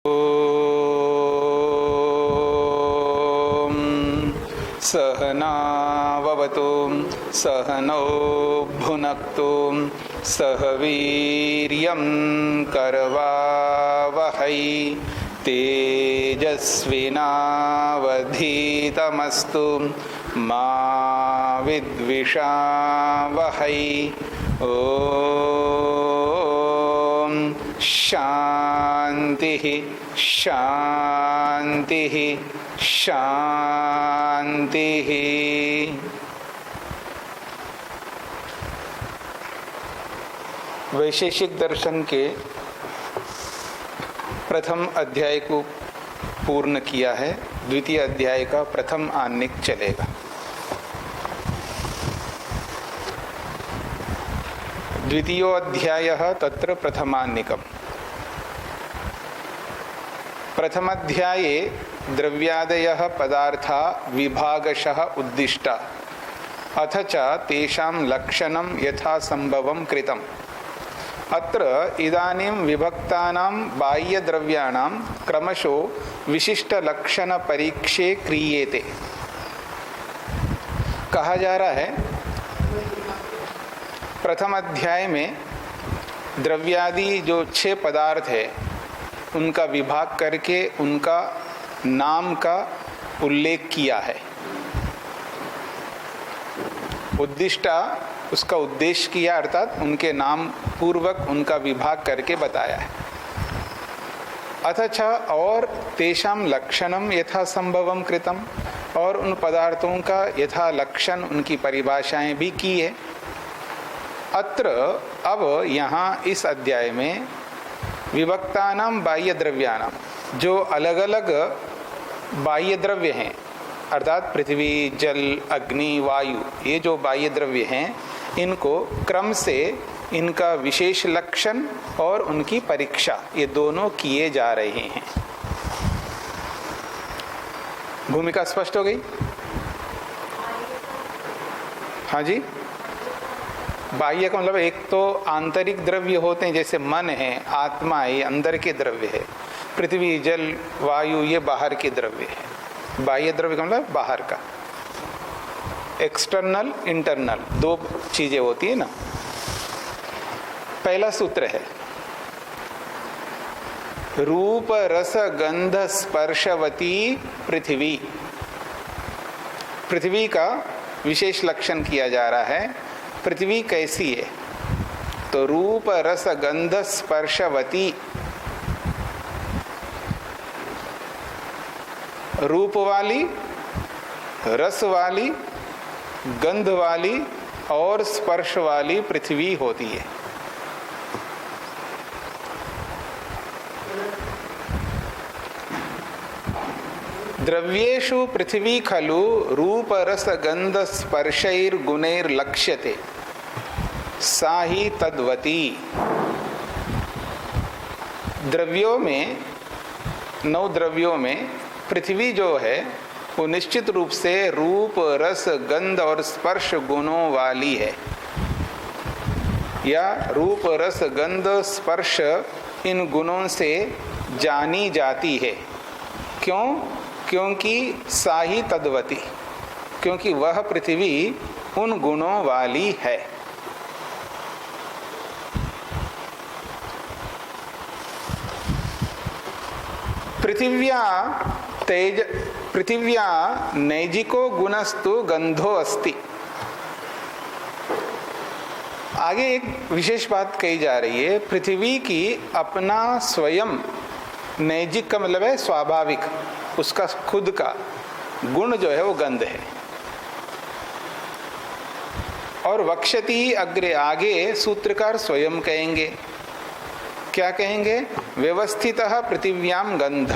ॐ सहनाववतु सहनौ भुनक्तु सह वीर्यं करवावहै तेजस्विनावधीतमस्तु मा विद्विषावहै। ॐ शान्तिः शान्तिः शान्तिः। वैशेषिक दर्शन के प्रथम अध्याय को पूर्ण किया है। द्वितीय अध्याय का प्रथम आन्निक चलेगा। द्वितीयो अध्यायः तत्र प्रथमान्निकम्। प्रथमाध्याये द्रव्यादयः पदार्था विभागशः उद्दिष्टा अथ च तेषां लक्षणं यथासंभवं कृतम्। अत्र इदानीं विभक्तानां बाह्यद्रव्याणां क्रमशो विशिष्टलक्षणपरीक्षे क्रियेते। कहा जा रहा है प्रथम अध्याय में द्रव्यादि जो 6 पदार्थ है उनका विभाग करके उनका नाम का उल्लेख किया है। उद्दिष्टा उसका उद्देश्य किया, अर्थात उनके नाम पूर्वक उनका विभाग करके बताया है। अथच और तेषां लक्षणम यथा संभवम कृतम, और उन पदार्थों का यथा लक्षण उनकी परिभाषाएं भी की है। अत्र अब यहाँ इस अध्याय में विभक्तानां बाह्य द्रव्यानां, जो अलग अलग बाह्य द्रव्य हैं, अर्थात पृथ्वी जल अग्नि वायु, ये जो बाह्य द्रव्य हैं इनको क्रम से इनका विशेष लक्षण और उनकी परीक्षा, ये दोनों किए जा रहे हैं। भूमिका स्पष्ट हो गई? हाँ जी। बाह्य का मतलब एक तो आंतरिक द्रव्य होते हैं, जैसे मन है, आत्मा है, अंदर के द्रव्य है। पृथ्वी जल वायु ये बाहर के द्रव्य है। बाह्य द्रव्य का मतलब बाहर का। एक्सटर्नल इंटरनल दो चीजें होती है ना। पहला सूत्र है रूप रस गंध स्पर्शवती पृथ्वी। पृथ्वी का विशेष लक्षण किया जा रहा है। पृथ्वी कैसी है? तो रूप रस गंध स्पर्शवती, रूप वाली, रस वाली, गंध वाली और स्पर्श वाली पृथ्वी होती है। द्रव्येषु पृथ्वी खलु रूप रस गंध स्पर्शैर्गुणैर्लक्ष्यते सा ही तद्वती। द्रव्यों में 9 द्रव्यों में पृथ्वी जो है वो निश्चित रूप से रूप रस गंध और स्पर्श गुणों वाली है, या रूप रस गंध स्पर्श इन गुणों से जानी जाती है। क्यों? क्योंकि साही तद्वती, क्योंकि वह पृथ्वी उन गुणों वाली है। पृथिव्या नैजिको गुणस्तु गंधो अस्ति। आगे एक विशेष बात कही जा रही है। पृथ्वी की अपना स्वयं, नैजिक का मतलब है स्वाभाविक, उसका खुद का गुण जो है वो गंध है। और वक्षति अग्रे, आगे सूत्रकार स्वयं कहेंगे। क्या कहेंगे? व्यवस्थितः पृथिव्याम गंध।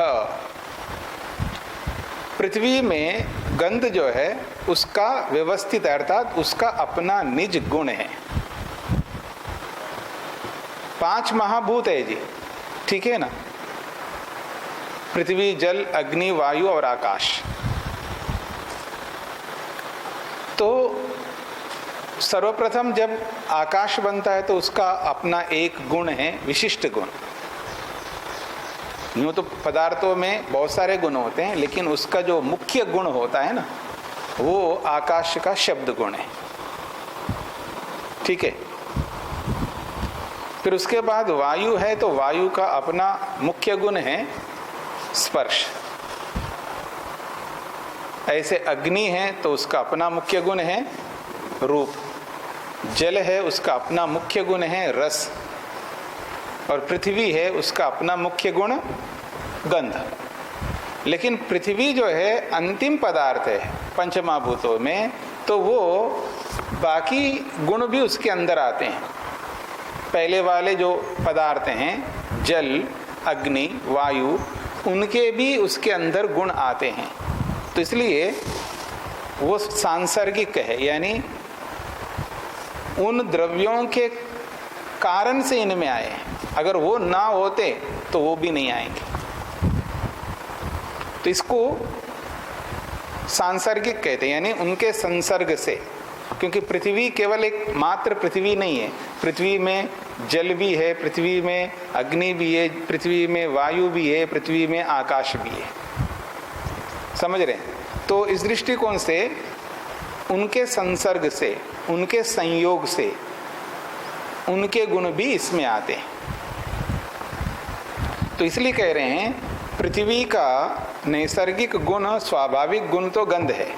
पृथ्वी में गंध जो है उसका व्यवस्थित, अर्थात उसका अपना निज गुण है। 5 महाभूत है जी, ठीक है ना? पृथ्वी जल अग्नि वायु और आकाश। तो सर्वप्रथम जब आकाश बनता है तो उसका अपना एक गुण है, विशिष्ट गुण। यूँ तो पदार्थों में बहुत सारे गुण होते हैं, लेकिन उसका जो मुख्य गुण होता है ना, वो आकाश का शब्द गुण है। ठीक है। फिर उसके बाद वायु है, तो वायु का अपना मुख्य गुण है स्पर्श। ऐसे अग्नि है तो उसका अपना मुख्य गुण है रूप। जल है, उसका अपना मुख्य गुण है रस। और पृथ्वी है, उसका अपना मुख्य गुण गंध। लेकिन पृथ्वी जो है अंतिम पदार्थ है पंचमहाभूतों में, तो वो बाकी गुण भी उसके अंदर आते हैं। पहले वाले जो पदार्थ हैं जल, अग्नि, वायु, उनके भी उसके अंदर गुण आते हैं। तो इसलिए वो सांसर्गिक है, यानी उन द्रव्यों के कारण से इनमें आए हैं। अगर वो ना होते तो वो भी नहीं आएंगे। तो इसको सांसर्गिक कहते हैं, यानी उनके संसर्ग से। क्योंकि पृथ्वी केवल एक मात्र पृथ्वी नहीं है, पृथ्वी में जल भी है, पृथ्वी में अग्नि भी है, पृथ्वी में वायु भी है, पृथ्वी में आकाश भी है। समझ रहे हैं? तो इस दृष्टिकोण से उनके संसर्ग से, उनके संयोग से उनके गुण भी इसमें आते हैं। तो इसलिए कह रहे हैं पृथ्वी का नैसर्गिक गुण, स्वाभाविक गुण तो गंध है।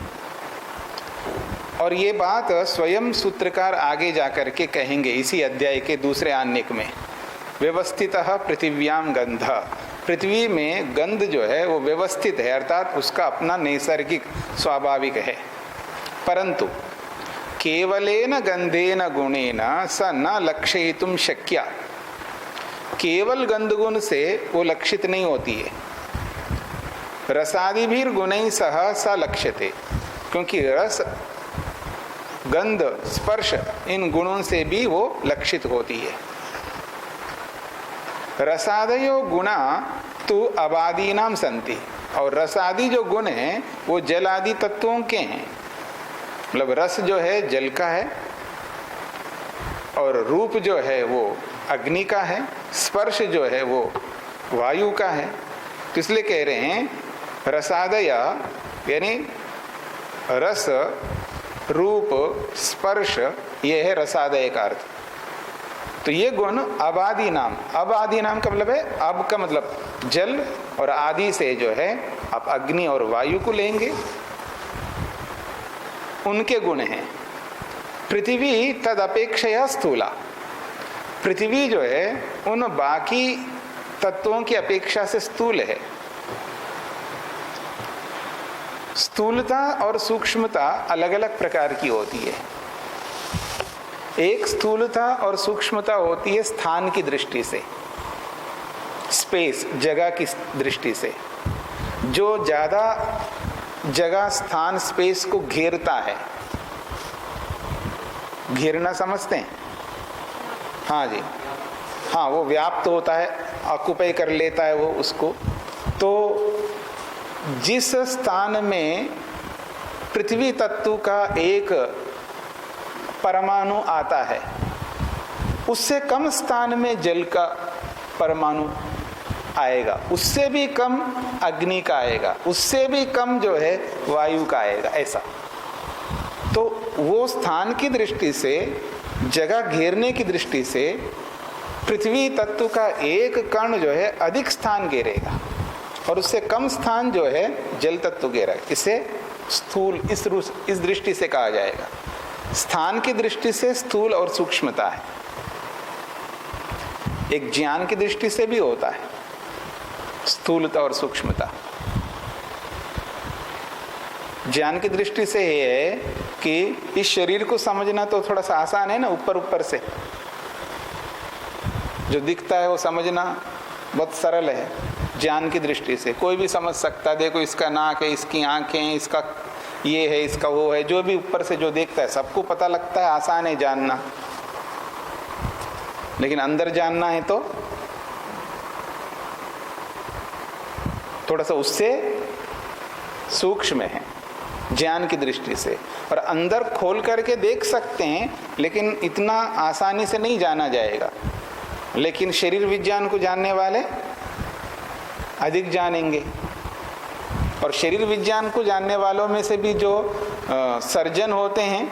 और ये बात स्वयं सूत्रकार आगे जाकर के कहेंगे इसी अध्याय के दूसरे आन्निक में। व्यवस्थितः पृथिव्याम गंध, पृथ्वी में गंध जो है वो व्यवस्थित है, अर्थात उसका अपना नैसर्गिक स्वाभाविक है। परंतु केवलेन गंधेन गुणेन स न लक्षयितुं शक्या, केवल गंध गुण से वो लक्षित नहीं होती है। रसादिभिर गुणैः सह स लक्ष्यते, क्योंकि रस, गंध, स्पर्श, इन गुणों से भी वो लक्षित होती है। रसादयो गुणा तो अबादीनाम संति, और रसादि जो गुण हैं वो जल आदि तत्वों के हैं। मतलब रस जो है जल का है, और रूप जो है वो अग्नि का है, स्पर्श जो है वो वायु का है। तो इसलिए कह रहे हैं रसादया, यानी रस, रूप, स्पर्श, ये है रसादय का अर्थ। तो ये गुण अबादि नाम, अब आदि नाम का मतलब है, अब का मतलब जल, और आदि से जो है आप अग्नि और वायु को लेंगे, उनके गुण हैं। पृथ्वी तद अपेक्षया स्थूला, पृथ्वी जो है उन बाकी तत्वों की अपेक्षा से स्थूल है। स्थूलता और सूक्ष्मता अलग अलग प्रकार की होती है। एक स्थूलता और सूक्ष्मता होती है स्थान की दृष्टि से, स्पेस, जगह की दृष्टि से। जो ज्यादा जगह, स्थान, स्पेस को घेरता है, घेरना समझते हैं? हाँ जी, हाँ, वो व्याप्त होता है, ऑक्युपाई कर लेता है वो उसको। तो जिस स्थान में पृथ्वी तत्व का एक परमाणु आता है, उससे कम स्थान में जल का परमाणु आएगा, उससे भी कम अग्नि का आएगा, उससे भी कम जो है वायु का आएगा, ऐसा। तो वो स्थान की दृष्टि से, जगह घेरने की दृष्टि से पृथ्वी तत्व का एक कण जो है अधिक स्थान घेरेगा, और उससे कम स्थान जो है जल तत्व घेरेगा। इसे स्थूल, इस दृष्टि से कहा जाएगा। स्थान की दृष्टि से स्थूल और सूक्ष्मता है। एक ज्ञान की दृष्टि से भी होता है स्थूलता और सूक्ष्मता। ज्ञान की दृष्टि से ये है कि इस शरीर को समझना तो थोड़ा सा आसान है ना, ऊपर ऊपर से जो दिखता है वो समझना बहुत सरल है। ज्ञान की दृष्टि से कोई भी समझ सकता है, देखो इसका नाक है, इसकी आंखें हैं, इसका ये है, इसका वो है, जो भी ऊपर से जो देखता है सबको पता लगता है, आसान है जानना। लेकिन अंदर जानना है तो थोड़ा सा उससे सूक्ष्म है ज्ञान की दृष्टि से। और अंदर खोल करके देख सकते हैं, लेकिन इतना आसानी से नहीं जाना जाएगा। लेकिन शरीर विज्ञान को जानने वाले अधिक जानेंगे। और शरीर विज्ञान को जानने वालों में से भी जो सर्जन होते हैं,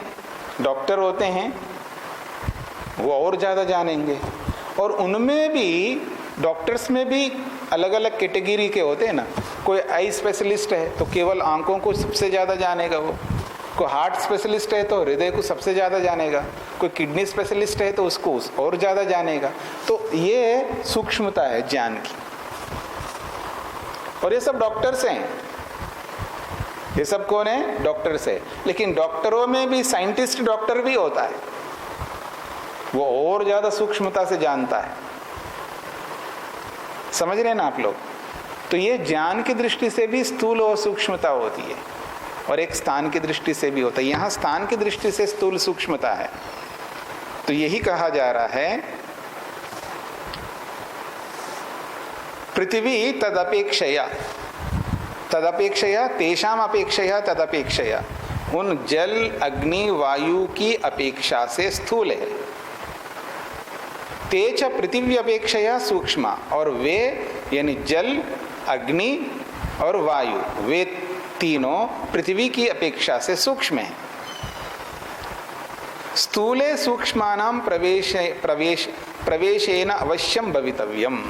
डॉक्टर होते हैं, वो और ज़्यादा जानेंगे। और उनमें भी, डॉक्टर्स में भी अलग अलग कैटेगरी के होते हैं ना। कोई आई स्पेशलिस्ट है तो केवल आंखों को सबसे ज़्यादा जानेगा वो, कोई हार्ट स्पेशलिस्ट है तो हृदय को सबसे ज़्यादा जानेगा, कोई किडनी स्पेशलिस्ट है तो उसको और ज़्यादा जानेगा। तो ये सूक्ष्मता है ज्ञान की। और ये सब डॉक्टर्स हैं, ये सब कौन है? डॉक्टर्स है। लेकिन डॉक्टरों में भी साइंटिस्ट डॉक्टर भी होता है, वो और ज़्यादा सूक्ष्मता से जानता है। समझ रहे हैं ना आप लोग? तो ये ज्ञान की दृष्टि से भी स्थूल और सूक्ष्मता होती है, और एक स्थान की दृष्टि से भी होता है। यहाँ स्थान की दृष्टि से स्थूल सूक्ष्मता है। तो यही कहा जा रहा है, पृथ्वी तदपेक्षया, तदपेक्षया तेषाम अपेक्षया तदपेक्षया, उन जल अग्नि वायु की अपेक्षा से स्थूल है। तेज पृथ्वी अपेक्षया सूक्ष्म, और वे यानी जल अग्नि और वायु, वे तीनों पृथ्वी की अपेक्षा से सूक्ष्म हैं। स्थूले सूक्ष्मानां प्रवेशेन अवश्यम भवितव्यम।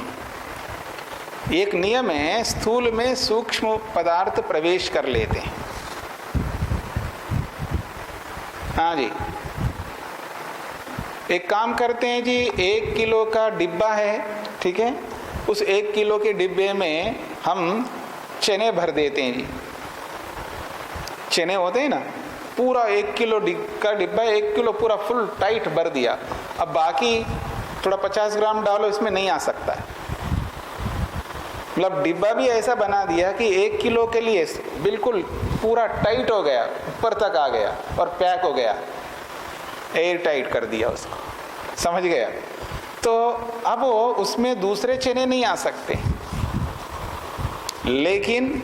एक नियम है, स्थूल में सूक्ष्म पदार्थ प्रवेश कर लेते हैं। हाँ जी, एक काम करते हैं जी, 1 किलो का डिब्बा है, ठीक है, उस 1 किलो के डिब्बे में हम चने भर देते हैं जी। चने होते हैं ना, पूरा 1 किलो का डिब्बा, 1 किलो पूरा फुल टाइट भर दिया। अब बाकी थोड़ा 50 ग्राम डालो, इसमें नहीं आ सकता है। मतलब डिब्बा भी ऐसा बना दिया कि 1 किलो के लिए बिल्कुल पूरा टाइट हो गया, ऊपर तक आ गया और पैक हो गया, एयर टाइट कर दिया उसको। समझ गया? तो अब वो उसमें दूसरे चने नहीं आ सकते। लेकिन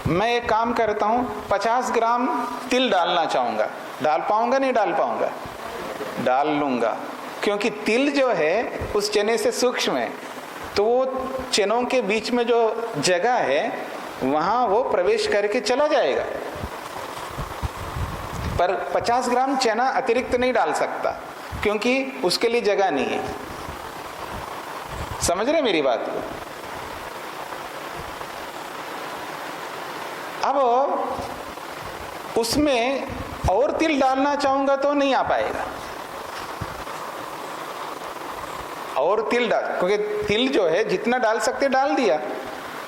मैं एक काम करता हूँ, 50 ग्राम तिल डालना चाहूँगा, डाल पाऊँगा नहीं डाल पाऊँगा? डाल लूँगा, क्योंकि तिल जो है उस चने से सूक्ष्म है। तो वो चनों के बीच में जो जगह है वहाँ वो प्रवेश करके चला जाएगा। पर 50 ग्राम चना अतिरिक्त नहीं डाल सकता, क्योंकि उसके लिए जगह नहीं है। समझ रहे मेरी बात? अब उसमें और तिल डालना चाहूंगा तो नहीं आ पाएगा। और तिल डाल, क्योंकि तिल जो है जितना डाल सकते डाल दिया।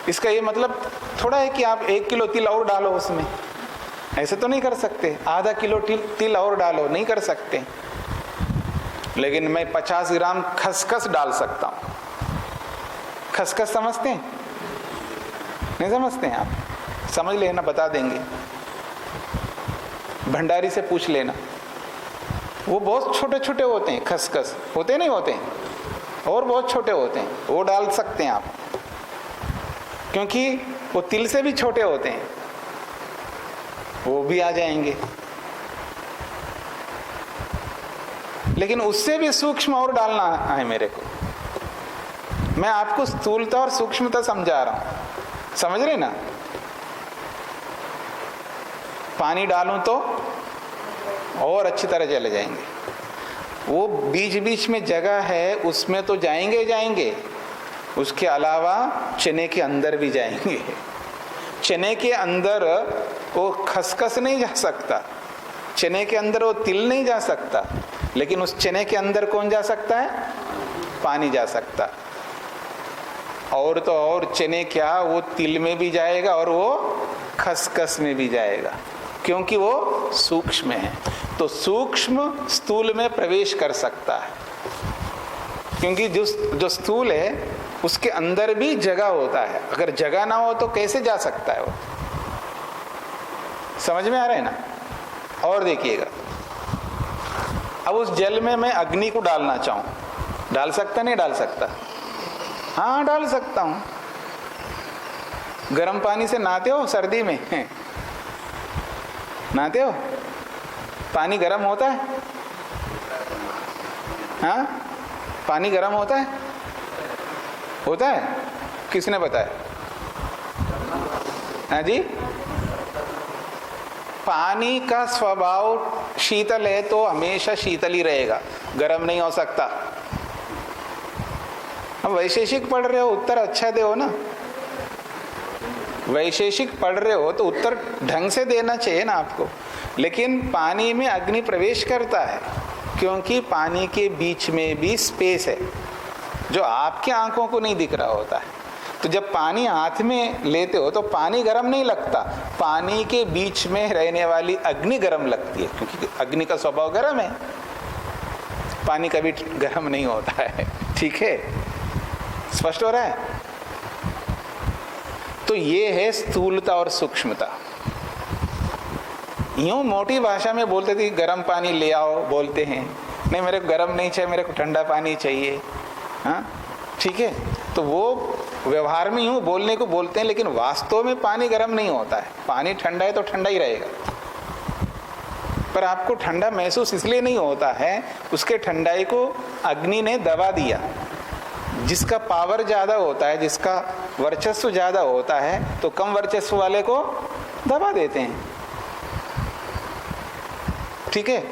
इसका ये मतलब थोड़ा है कि आप 1 किलो तिल और डालो उसमें, ऐसे तो नहीं कर सकते। आधा किलो तिल और डालो, नहीं कर सकते। लेकिन मैं 50 ग्राम खसखस डाल सकता हूँ। खसखस समझते हैं? नहीं समझते हैं आप? समझ लेना, बता देंगे। भंडारी से पूछ लेना, वो बहुत छोटे छोटे होते हैं। खसखस होते नहीं होते हैं, और बहुत छोटे होते हैं, वो डाल सकते हैं आप, क्योंकि वो तिल से भी छोटे होते हैं, वो भी आ जाएंगे। लेकिन उससे भी सूक्ष्म और डालना है मेरे को। मैं आपको स्थूलता और सूक्ष्मता समझा रहा हूं, समझ रहे ना? पानी डालूं तो और अच्छी तरह चले जाएंगे। वो बीच बीच में जगह है, उसमें तो जाएंगे जाएंगे, उसके अलावा चने के अंदर भी जाएंगे। चने के अंदर वो खसखस नहीं जा सकता, चने के अंदर वो तिल नहीं जा सकता, लेकिन उस चने के अंदर कौन जा सकता है? पानी जा सकता। और तो और चने क्या, वो तिल में भी जाएगा और वो खसखस में भी जाएगा, क्योंकि वो सूक्ष्म है। तो सूक्ष्म स्थूल में प्रवेश कर सकता है, क्योंकि जो स्थूल है उसके अंदर भी जगह होता है। अगर जगह ना हो तो कैसे जा सकता है वो? समझ में आ रहा है ना? और देखिएगा, अब उस जल में मैं अग्नि को डालना चाहूं, डाल सकता नहीं डाल सकता? हाँ डाल सकता हूं। गर्म पानी से नहाते हो सर्दी में? नहाते हो? पानी गर्म होता है? हाँ, पानी गर्म होता है? होता है? किसने बताया? हाँ जी, पानी का स्वभाव शीतल है तो हमेशा शीतल ही रहेगा, गर्म नहीं हो सकता। अब वैशेषिक पढ़ रहे हो, उत्तर अच्छा दो ना। वैशेषिक पढ़ रहे हो तो उत्तर ढंग से देना चाहिए ना आपको। लेकिन पानी में अग्नि प्रवेश करता है क्योंकि पानी के बीच में भी स्पेस है जो आपके आंखों को नहीं दिख रहा होता है। तो जब पानी हाथ में लेते हो तो पानी गर्म नहीं लगता, पानी के बीच में रहने वाली अग्नि गर्म लगती है, क्योंकि अग्नि का स्वभाव गर्म है, पानी कभी गर्म नहीं होता है। ठीक है, स्पष्ट हो रहा है? तो ये है स्थूलता और सूक्ष्मता। यूं मोटी भाषा में बोलते थे गर्म पानी ले आओ, बोलते हैं नहीं मेरे को गर्म नहीं चाहिए, मेरे को ठंडा पानी चाहिए। हाँ ठीक है, तो वो व्यवहार में यूं बोलने को बोलते हैं, लेकिन वास्तव में पानी गर्म नहीं होता है। पानी ठंडा है तो ठंडा ही रहेगा, पर आपको ठंडा महसूस इसलिए नहीं होता है, उसके ठंडाई को अग्नि ने दबा दिया। जिसका पावर ज्यादा होता है, जिसका वर्चस्व ज्यादा होता है, तो कम वर्चस्व वाले को दबा देते हैं। ठीक है,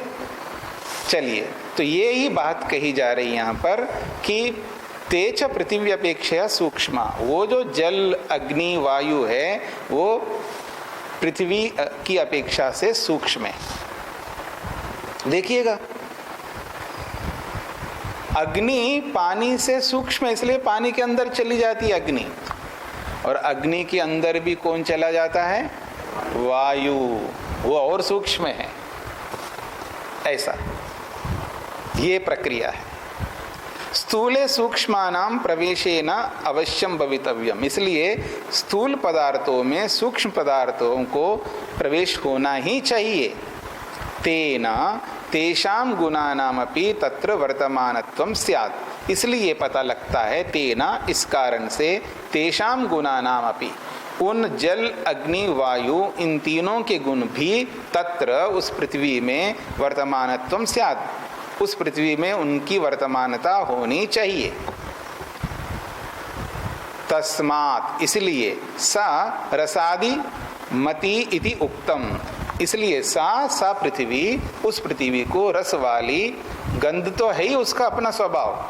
चलिए, तो ये ही बात कही जा रही यहाँ पर कि तेज पृथ्वी अपेक्षा सूक्ष्म, वो जो जल अग्नि वायु है वो पृथ्वी की अपेक्षा से सूक्ष्म है। देखिएगा, अग्नि पानी से सूक्ष्म है, इसलिए पानी के अंदर चली जाती है अग्नि, और अग्नि के अंदर भी कौन चला जाता है? वायु, वो और सूक्ष्म है। ऐसा ये प्रक्रिया है। स्थूले सूक्ष्मानां प्रवेशेन अवश्यम भवितव्यम, इसलिए स्थूल पदार्थों में सूक्ष्म पदार्थों को प्रवेश होना ही चाहिए। तेना तेषां गुणानामपि तत्र वर्तमानत्वं स्यात्, इसलिए पता लगता है तेना, इस कारण से, तेषां गुणानामपि, उन जल अग्नि वायु इन तीनों के गुण भी तत्र उस पृथ्वी में वर्तमानत्वं स्यात्, उस पृथ्वी में उनकी वर्तमानता होनी चाहिए। तस्मात्, इसलिए, सा रसादि मति इति उक्तम, इसलिए सा पृथ्वी, उस पृथ्वी को रस वाली, गंध तो है ही उसका अपना स्वभाव,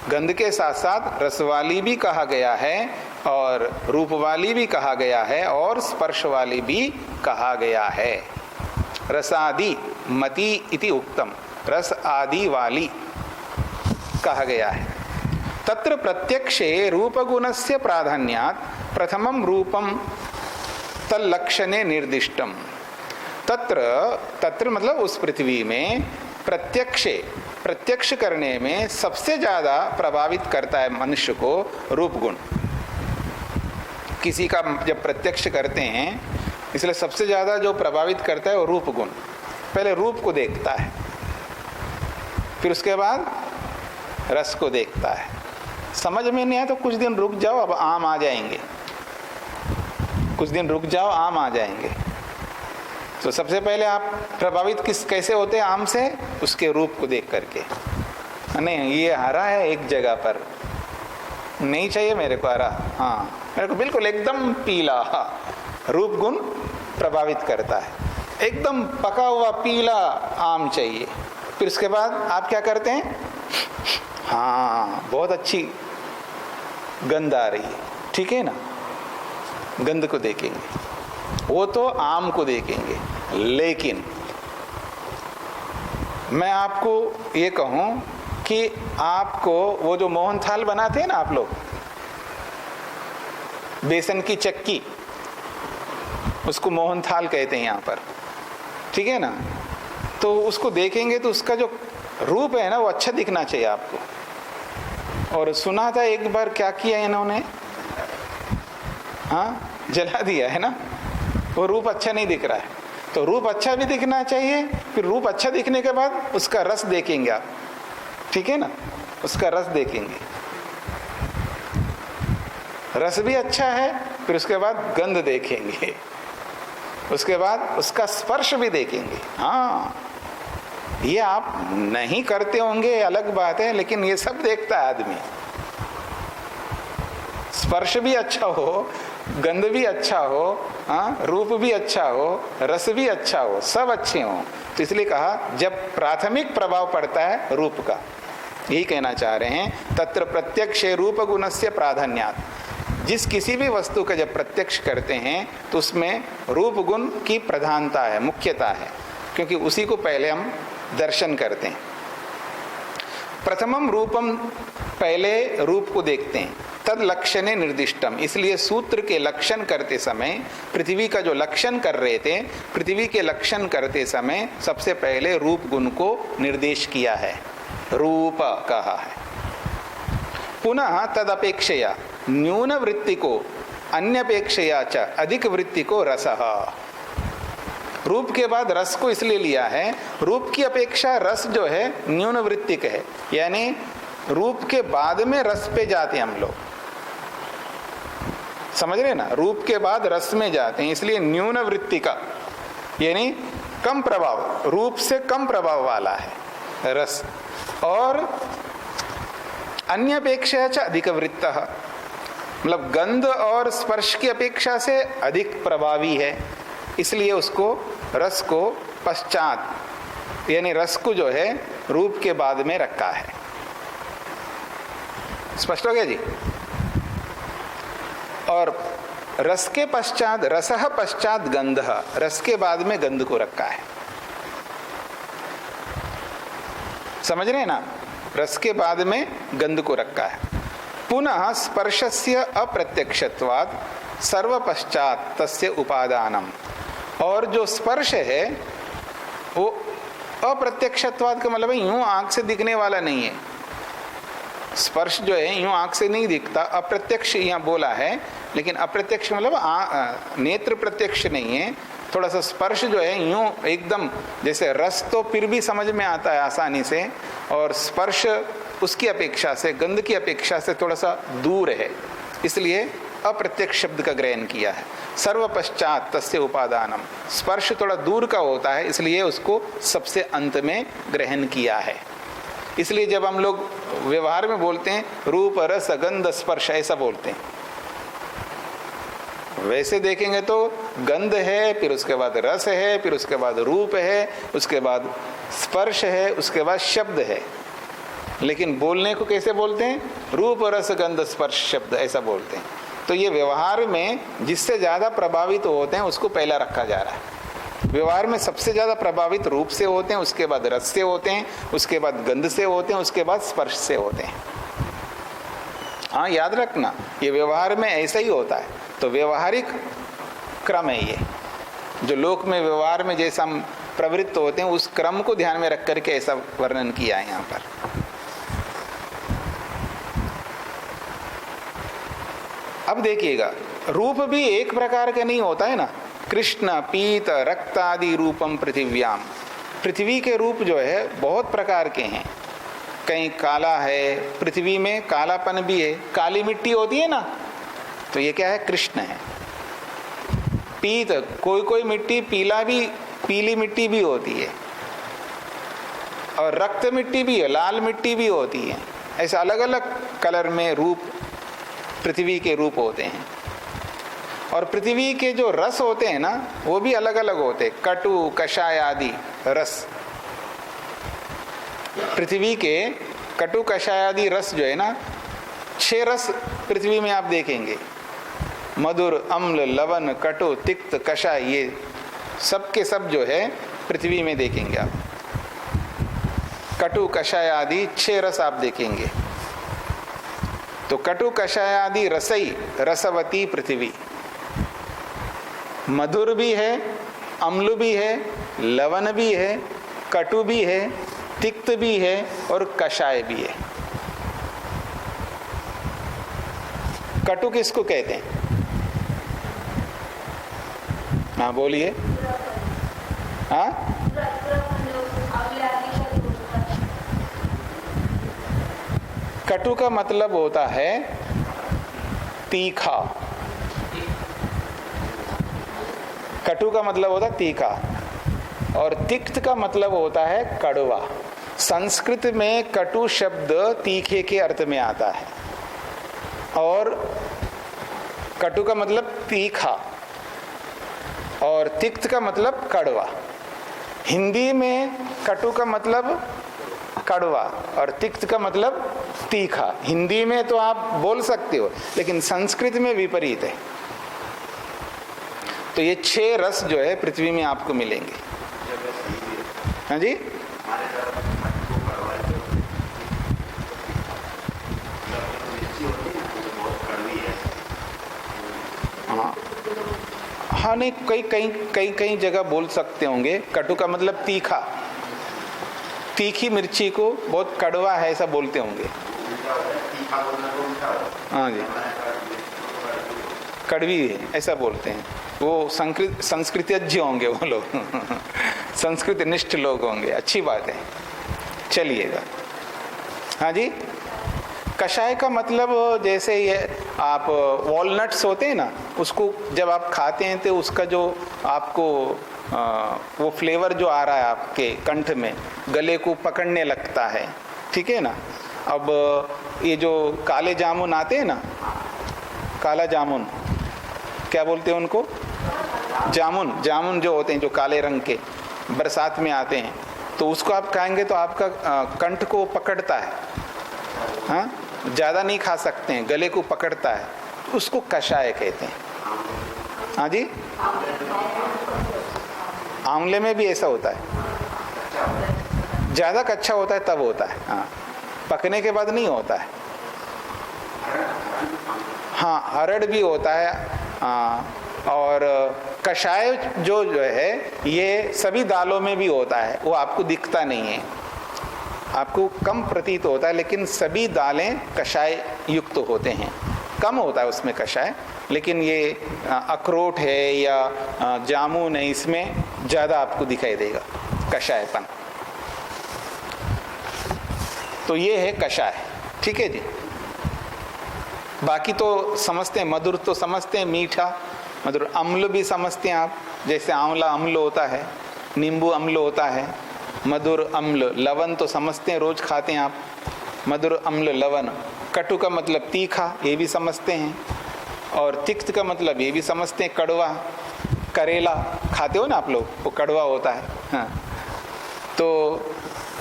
गंध के साथ साथ रस वाली भी कहा गया है, और रूप वाली भी कहा गया है, और स्पर्श वाली भी कहा गया है। रसादि मति इति उक्तम, रस आदि वाली कहा गया है। तत्र प्रत्यक्षे रूपगुणस्य प्राधान्यात् प्रथमं रूपम तल्लक्षणे निर्दिष्टम। तत्र मतलब उस पृथ्वी में प्रत्यक्ष करने में सबसे ज्यादा प्रभावित करता है मनुष्य को रूप गुण। किसी का जब प्रत्यक्ष करते हैं, इसलिए सबसे ज्यादा जो प्रभावित करता है वो रूप गुण। पहले रूप को देखता है, फिर उसके बाद रस को देखता है। समझ में नहीं आया तो कुछ दिन रुक जाओ, अब आम आ जाएंगे। कुछ दिन रुक जाओ, आम आ जाएंगे। तो सबसे पहले आप प्रभावित कैसे होते हैं आम से? उसके रूप को देख करके। नहीं, ये हरा है एक जगह पर, नहीं चाहिए मेरे को हरा, हाँ मेरे को बिल्कुल एकदम पीला। रूप गुण प्रभावित करता है, एकदम पका हुआ पीला आम चाहिए। फिर उसके बाद आप क्या करते हैं? हाँ बहुत अच्छी गंध आ रही है, ठीक है ना, गंध को देखेंगे, वो तो आम को देखेंगे। लेकिन मैं आपको ये कहूं कि आपको वो जो मोहन थाल बनाते हैं ना आप लोग, बेसन की चक्की, उसको मोहन थाल कहते हैं यहाँ पर, ठीक है ना। तो उसको देखेंगे तो उसका जो रूप है ना वो अच्छा दिखना चाहिए आपको। और सुना था एक बार क्या किया इन्होंने, हाँ जला दिया है ना, वो रूप अच्छा नहीं दिख रहा है। तो रूप अच्छा भी दिखना चाहिए, फिर रूप अच्छा दिखने के बाद उसका रस देखेंगे आप, ठीक है ना, उसका रस देखेंगे, रस भी अच्छा है, फिर उसके बाद गंध देखेंगे, उसके बाद उसका स्पर्श भी देखेंगे। हाँ ये आप नहीं करते होंगे अलग बात है, लेकिन ये सब देखता है आदमी। स्पर्श भी अच्छा हो, गंध भी अच्छा हो, रूप भी अच्छा हो, रस भी अच्छा हो, सब अच्छे हों। तो इसलिए कहा जब प्राथमिक प्रभाव पड़ता है रूप का, यही कहना चाह रहे हैं, तत्र प्रत्यक्ष रूप गुणस्य प्राधान्यात्। जिस किसी भी वस्तु का जब प्रत्यक्ष करते हैं तो उसमें रूप गुण की प्रधानता है, मुख्यता है, क्योंकि उसी को पहले हम दर्शन करते हैं। प्रथमम रूपम, पहले रूप को देखते हैं, तद लक्षणे निर्दिष्टम। इसलिए सूत्र के लक्षण करते समय, पृथ्वी का जो लक्षण कर रहे थे, पृथ्वी के लक्षण करते समय सबसे पहले रूप गुण को निर्देश किया है, रूप कहा है। पुनः तद अपेक्षया न्यून वृत्ति को अन्यपेक्षया च अधिक वृत्ति को रसः। रूप के बाद रस को इसलिए लिया है, रूप की अपेक्षा रस जो है न्यून वृत्तिक है, यानी रूप के बाद में रस पे जाते हैं हम लोग, समझ रहे ना, रूप के बाद रस में जाते हैं, इसलिए न्यून वृत्ति का, यानी कम प्रभाव, रूप से कम प्रभाव वाला है रस। और अन्य अपेक्षा च अधिक वृत्तः, मतलब गंध और स्पर्श की अपेक्षा से अधिक प्रभावी है, इसलिए उसको रस को पश्चात, यानी रस को जो है रूप के बाद में रखा है। स्पष्ट हो गया जी। और रस के पश्चात, रसः पश्चात गंधः, रस के बाद में गंध को रखा है, समझ रहे हैं ना, रस के बाद में गंध को रखा है। पुनः स्पर्शस्य अप्रत्यक्षत्वात् सर्व पश्चात तस्य उपादानम। और जो स्पर्श है वो अप्रत्यक्षत्वात् का मतलब यूं आंख से दिखने वाला नहीं है। स्पर्श जो है यूं आंख से नहीं दिखता, अप्रत्यक्ष यहाँ बोला है, लेकिन अप्रत्यक्ष मतलब नेत्र प्रत्यक्ष नहीं है। थोड़ा सा स्पर्श जो है यूं एकदम, जैसे रस तो फिर भी समझ में आता है आसानी से, और स्पर्श उसकी अपेक्षा से, गंध की अपेक्षा से थोड़ा सा दूर है, इसलिए अप्रत्यक्ष शब्द का ग्रहण किया है। सर्व पश्चात तस्य उपादानम, स्पर्श थोड़ा दूर का होता है, इसलिए उसको सबसे अंत में ग्रहण किया है। इसलिए जब हम लोग व्यवहार में बोलते हैं रूप रस गंध स्पर्श, ऐसा बोलते हैं। वैसे देखेंगे तो गंध है, फिर उसके बाद रस है, फिर उसके बाद रूप है, उसके बाद स्पर्श है, उसके बाद शब्द है। लेकिन बोलने को कैसे बोलते हैं? रूप रस गंध स्पर्श शब्द, ऐसा बोलते हैं। तो ये व्यवहार में जिससे ज्यादा प्रभावित होते हैं उसको पहला रखा जा रहा है। व्यवहार में सबसे ज्यादा प्रभावित रूप से होते हैं, उसके बाद रस से होते हैं, उसके बाद गंध से होते हैं, उसके बाद स्पर्श से होते हैं। हाँ, याद रखना, ये व्यवहार में ऐसा ही होता है। तो व्यवहारिक क्रम है ये, जो लोक में व्यवहार में जैसा हम प्रवृत्त होते हैं उस क्रम को ध्यान में रख करके ऐसा वर्णन किया है यहाँ पर। अब देखिएगा, रूप भी एक प्रकार का नहीं होता है ना। कृष्ण पीत रक्त आदि रूपम पृथिव्याम, पृथ्वी के रूप जो है बहुत प्रकार के हैं। कहीं काला है, पृथ्वी में कालापन भी है, काली मिट्टी होती है ना, तो ये क्या है? कृष्ण है। पीत, कोई कोई मिट्टी पीला भी, पीली मिट्टी भी होती है, और रक्त मिट्टी भी है, लाल मिट्टी भी होती है। ऐसे अलग अलग कलर में रूप पृथ्वी के रूप होते हैं। और पृथ्वी के जो रस होते हैं ना, वो भी अलग अलग होते हैं, कटु कषाय आदि रस। पृथ्वी के कटु कषाय आदि रस जो है ना, 6 रस पृथ्वी में आप देखेंगे, मधुर अम्ल लवण कटु तिक्त कषाय, ये सब के सब जो है पृथ्वी में देखेंगे आप। कटु कषाय आदि 6 रस आप देखेंगे। तो कटु कषाय आदि रसई, रसवती पृथ्वी। मधुर भी है, अम्ल भी है, लवण भी है, कटु भी है, तिक्त भी है और कषाय भी है। कटु किसको कहते हैं? हाँ बोलिए। हाँ, कटु का मतलब होता है तीखा। कटु का मतलब होता है तीखा, और तिक्त का मतलब होता है कड़वा। संस्कृत में कटु शब्द तीखे के अर्थ में आता है, और कटु का मतलब तीखा और तिक्त का मतलब कड़वा। हिंदी में कटु का मतलब कड़वा और तिक्त का मतलब तीखा। हिंदी में तो आप बोल सकते हो, लेकिन संस्कृत में विपरीत है। तो ये 6 रस जो है पृथ्वी में आपको मिलेंगे। हाँ जी, हाँ हाँ, नहीं, कई जगह बोल सकते होंगे। कटु का मतलब तीखा, तीखी मिर्ची को बहुत कड़वा है ऐसा बोलते होंगे। हाँ जी, कड़वी है ऐसा बोलते हैं। वो संस्कृतज्ञ होंगे वो लोग संस्कृत निष्ठ लोग होंगे। अच्छी बात है, चलिएगा। हाँ जी, कषाय का मतलब जैसे ये आप वॉलनट्स होते हैं ना, उसको जब आप खाते हैं तो उसका जो आपको वो फ्लेवर जो आ रहा है आपके कंठ में, गले को पकड़ने लगता है, ठीक है ना। अब ये जो काले जामुन आते हैं ना, काला जामुन क्या बोलते हैं उनको, जामुन जो होते हैं जो काले रंग के बरसात में आते हैं, तो उसको आप खाएंगे तो आपका कंठ को पकड़ता है। हाँ, ज़्यादा नहीं खा सकते हैं, गले को पकड़ता है, तो उसको कषाय कहते हैं। हाँ जी, आंवले में भी ऐसा होता है, ज़्यादा कच्चा होता है तब होता है। हाँ, पकने के बाद नहीं होता है। हाँ, अरड़ भी होता है। और कषाय जो है ये सभी दालों में भी होता है, वो आपको दिखता नहीं है, आपको कम प्रतीत होता है, लेकिन सभी दालें कषाय युक्त होते हैं। कम होता है उसमें कषाय, लेकिन ये अखरोट है या जामुन है, इसमें ज़्यादा आपको दिखाई देगा कषायपन। तो ये है कषाय, ठीक है जी। बाकी तो समझते हैं, मधुर तो समझते हैं, मीठा मधुर। अम्ल भी समझते हैं आप, जैसे आंवला अम्ल होता है, नींबू अम्ल होता है, मधुर अम्ल। लवण तो समझते हैं, रोज खाते हैं आप, मधुर अम्ल लवण। कटु का मतलब तीखा, ये भी समझते हैं। और तिक्त का मतलब ये भी समझते हैं, कड़वा। करेला खाते हो ना आप लोग, वो कड़वा होता है। हाँ, तो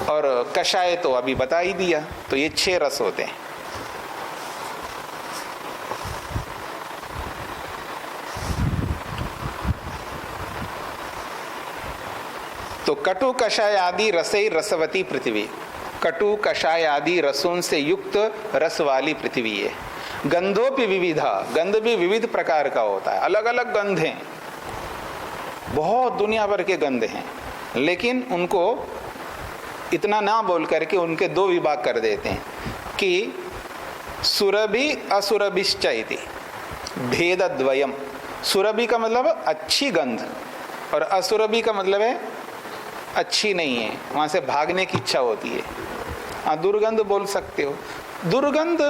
और कषाय तो अभी बता ही दिया। तो ये 6 रस होते हैं। तो कटु कषाय आदि रसई रसवती पृथ्वी, कटु कषाय आदि रसों से युक्त रस वाली पृथ्वी है। गंधोपि विविधा, गंध भी विविध प्रकार का होता है, अलग अलग गंध हैं, बहुत दुनिया भर के गंध हैं, लेकिन उनको इतना ना बोल करके उनके 2 विभाग कर देते हैं कि सुरभि असुरभिश्च इति भेदद्वयम्। सुरभि का मतलब अच्छी गंध और असुरभि का मतलब है अच्छी नहीं है, वहाँ से भागने की इच्छा होती है। हाँ, दुर्गंध बोल सकते हो। दुर्गंध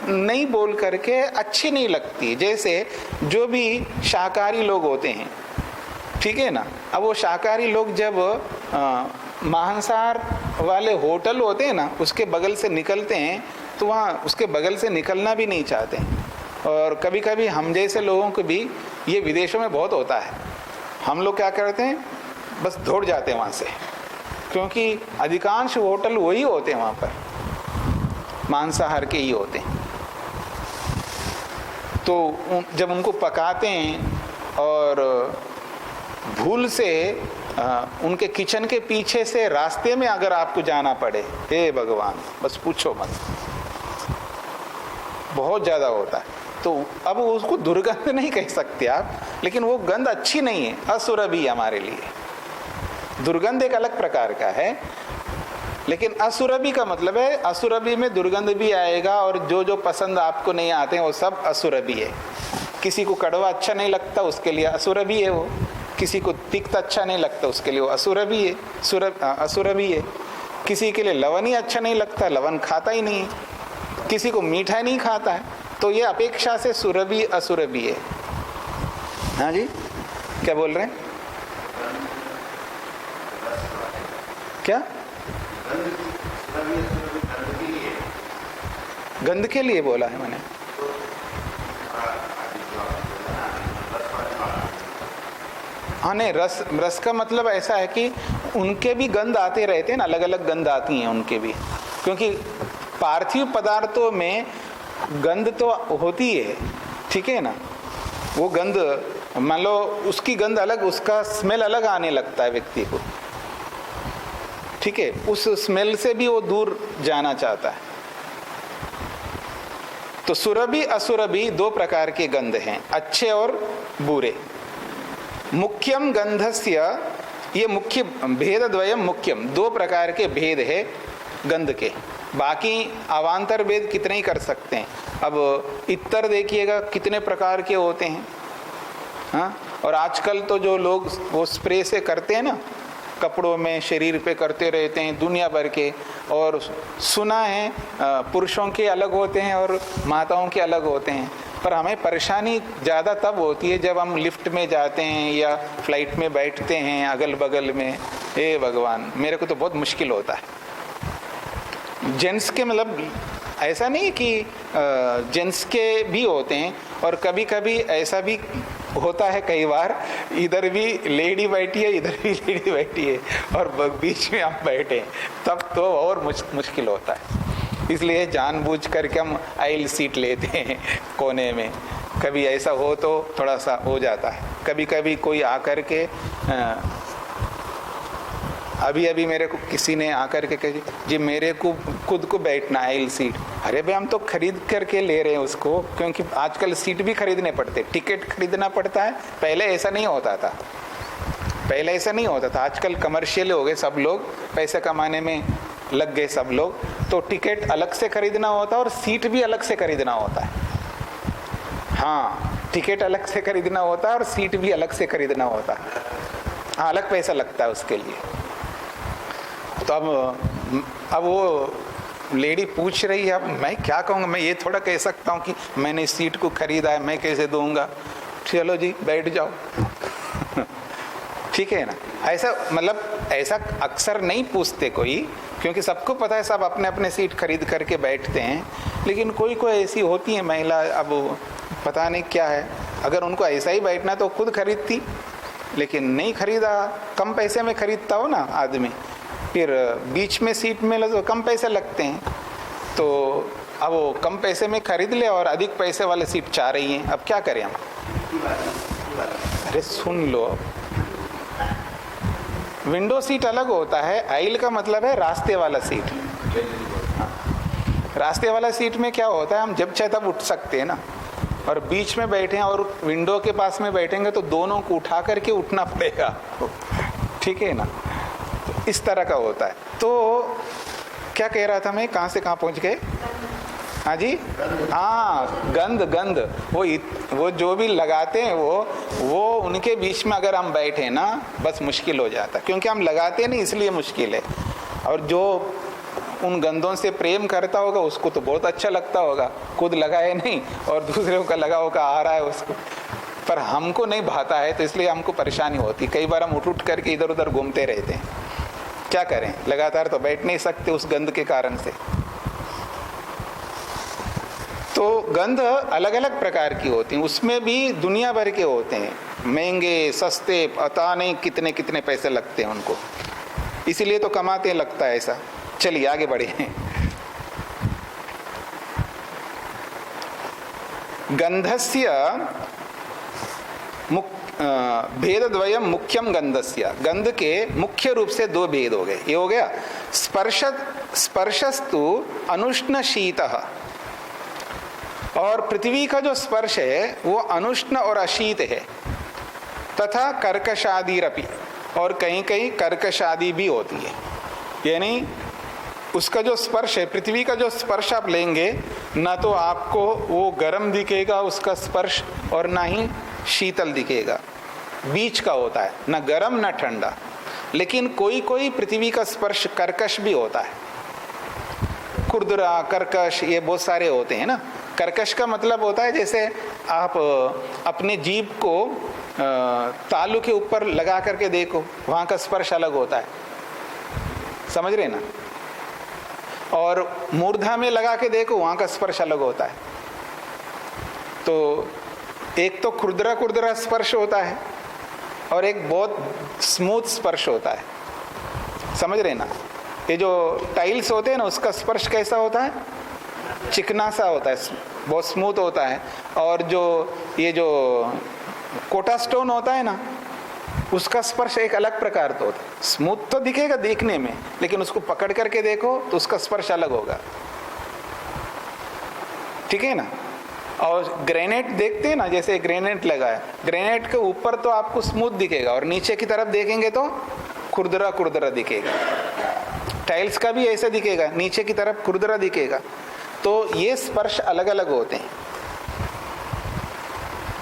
नहीं बोल करके अच्छी नहीं लगती। जैसे जो भी शाकाहारी लोग होते हैं, ठीक है ना, अब वो शाकाहारी लोग जब मांसाहार वाले होटल होते हैं ना, उसके बगल से निकलते हैं तो वहाँ उसके बगल से निकलना भी नहीं चाहते हैं। और कभी कभी हम जैसे लोगों को भी ये विदेशों में बहुत होता है, हम लोग क्या करते हैं, बस दौड़ जाते हैं वहाँ से, क्योंकि अधिकांश होटल वही होते हैं, वहाँ पर मांसाहार के ही होते हैं। तो जब उनको पकाते हैं और भूल से उनके किचन के पीछे से रास्ते में अगर आपको जाना पड़े, हे भगवान, बस पूछो मत, बहुत ज़्यादा होता है। तो अब उसको दुर्गंध नहीं कह सकते आप, लेकिन वो गंध अच्छी नहीं है, असुरभि हमारे लिए। दुर्गंध एक अलग प्रकार का है, लेकिन असुरभि का मतलब है, असुरभि में दुर्गंध भी आएगा और जो जो पसंद आपको नहीं आते हैं वो सब असुरभि है। किसी को कड़वा अच्छा नहीं लगता, उसके लिए असुरभि है वो। किसी को तिक्त अच्छा नहीं लगता, उसके लिए वो असुरभि है, असुरभि है। किसी के लिए लवण ही अच्छा नहीं लगता, लवण खाता ही नहीं है। किसी को मीठा नहीं खाता है, तो ये अपेक्षा से सुरभि असुरभि है। हाँ जी, क्या बोल रहे हैं? क्या गंध के लिए बोला है मैंने? हाँ नहीं, रस का मतलब ऐसा है कि उनके भी गंध आते रहते हैं ना, अलग अलग गंध आती हैं उनके भी, क्योंकि पार्थिव पदार्थों में गंध तो होती है, ठीक है ना। वो गंध मान लो उसकी गंध अलग, उसका स्मेल अलग आने लगता है व्यक्ति को, ठीक है, उस स्मेल से भी वो दूर जाना चाहता है। तो सुरभि असुरभि दो प्रकार के गंध हैं, अच्छे और बुरे। मुख्यम गंधस्य, ये मुख्य भेद द्वयम मुख्यम, दो प्रकार के भेद है गंध के, बाकी अवान्तर भेद कितने ही कर सकते हैं। अब इत्र देखिएगा कितने प्रकार के होते हैं, हाँ। और आजकल तो जो लोग वो स्प्रे से करते हैं ना, कपड़ों में शरीर पे करते रहते हैं दुनिया भर के, और सुना है पुरुषों के अलग होते हैं और माताओं के अलग होते हैं। पर हमें परेशानी ज़्यादा तब होती है जब हम लिफ्ट में जाते हैं या फ्लाइट में बैठते हैं, अगल बगल में, हे भगवान, मेरे को तो बहुत मुश्किल होता है। जेंट्स के मतलब ऐसा नहीं कि जेंट्स के भी होते हैं, और कभी कभी ऐसा भी होता है, कई बार इधर भी लेडी बैठी है, इधर भी लेडी बैठी है, और बीच में हम बैठे हैं, तब तो और मुश्किल होता है। इसलिए जानबूझ करके हम आइल सीट लेते हैं कोने में। कभी ऐसा हो तो थोड़ा सा हो जाता है। कभी कभी कोई आकर के अभी मेरे को किसी ने आकर के कही, जी मेरे को खुद को बैठना आइल सीट। अरे भाई, हम तो खरीद करके ले रहे हैं उसको, क्योंकि आजकल सीट भी खरीदने पड़ते, टिकट खरीदना पड़ता है। पहले ऐसा नहीं होता था, पहले ऐसा नहीं होता था। आजकल कमर्शियल हो गए, सब लोग पैसे कमाने में लग गए सब लोग, तो टिकट अलग से खरीदना होता है और सीट भी अलग से खरीदना होता है। हाँ, टिकट अलग से खरीदना होता है और सीट भी अलग से खरीदना होता है। हाँ, अलग पैसा लगता है उसके लिए। तो अब वो लेडी पूछ रही है, अब मैं क्या कहूँगा, मैं ये थोड़ा कह सकता हूँ कि मैंने इस सीट को खरीदा है, मैं कैसे दूंगा। चलो जी बैठ जाओ ठीक है ना। ऐसा मतलब ऐसा अक्सर नहीं पूछते कोई, क्योंकि सबको पता है सब अपने अपने सीट खरीद करके बैठते हैं। लेकिन कोई कोई ऐसी होती है महिला, अब पता नहीं क्या है, अगर उनको ऐसा ही बैठना तो खुद खरीदती, लेकिन नहीं खरीदा, कम पैसे में खरीदता हो ना आदमी, फिर बीच में सीट में तो कम पैसे लगते हैं, तो अब वो कम पैसे में खरीद ले और अधिक पैसे वाले सीट चाह रही हैं। अब क्या करें हम। अरे सुन लो, विंडो सीट अलग होता है, आइल का मतलब है रास्ते वाला सीट। रास्ते वाला सीट में क्या होता है, हम जब चाहे तब उठ सकते हैं ना, और बीच में बैठे हैं और विंडो के पास में बैठेंगे तो दोनों को उठा करके उठना पड़ेगा, ठीक है ना। तो इस तरह का होता है। तो क्या कह रहा था मैं, कहाँ से कहाँ पहुँच गए। हाँ जी, हाँ, गंध वो जो भी लगाते हैं वो उनके बीच में अगर हम बैठे ना, बस मुश्किल हो जाता, क्योंकि हम लगाते नहीं इसलिए मुश्किल है। और जो उन गंधों से प्रेम करता होगा उसको तो बहुत अच्छा लगता होगा, खुद लगाए नहीं और दूसरों का लगा होगा आ रहा है उसको, पर हमको नहीं भाता है, तो इसलिए हमको परेशानी होती। कई बार हम उठ करके इधर उधर घूमते रहते हैं। क्या करें, लगातार तो बैठ नहीं सकते उस गंध के कारण से। तो गंध अलग अलग प्रकार की होती हैं, उसमें भी दुनिया भर के होते हैं, महंगे सस्ते, पता नहीं कितने कितने पैसे लगते हैं उनको, इसीलिए तो कमाते लगता है ऐसा। चलिए आगे बढ़े। गंधस्य भेदद्वयम मुख्यम गंधस्य, गंध के मुख्य रूप से दो भेद हो गए। ये हो गया स्पर्शस्तु अनुष्ण शीतः, और पृथ्वी का जो स्पर्श है वो अनुष्ण और अशीत है, तथा कर्कशादिरपि, और कहीं कहीं कर्कशादि भी होती है। यानी उसका जो स्पर्श है, पृथ्वी का जो स्पर्श आप लेंगे ना तो आपको वो गर्म दिखेगा उसका स्पर्श, और ना ही शीतल दिखेगा, बीच का होता है, ना गर्म ना ठंडा। लेकिन कोई कोई पृथ्वी का स्पर्श कर्कश भी होता है, खुरदुरा, कर्कश, ये बहुत सारे होते हैं ना। कर्कश का मतलब होता है जैसे आप अपने जीभ को तालू के ऊपर लगा करके देखो, वहाँ का स्पर्श अलग होता है, समझ रहे ना। और मूर्धा में लगा के देखो, वहाँ का स्पर्श अलग होता है। तो एक तो खुरदरा खुरदरा स्पर्श होता है, और एक बहुत स्मूथ स्पर्श होता है, समझ रहे ना। ये जो टाइल्स होते हैं ना, उसका स्पर्श कैसा होता है, चिकना सा होता है, बहुत स्मूथ होता है। और जो ये जो कोटा स्टोन होता है ना, उसका स्पर्श एक अलग प्रकार का होता है। स्मूथ तो दिखेगा देखने में, लेकिन उसको पकड़ करके देखो तो उसका स्पर्श अलग होगा, ठीक है ना। और ग्रेनाइट देखते हैं ना, जैसे ग्रेनाइट लगा है, ग्रेनाइट के ऊपर तो आपको स्मूथ दिखेगा और नीचे की तरफ देखेंगे तो खुरदरा खुरदरा दिखेगा। टाइल्स का भी ऐसे दिखेगा, नीचे की तरफ खुरदरा दिखेगा। तो ये स्पर्श अलग अलग होते हैं।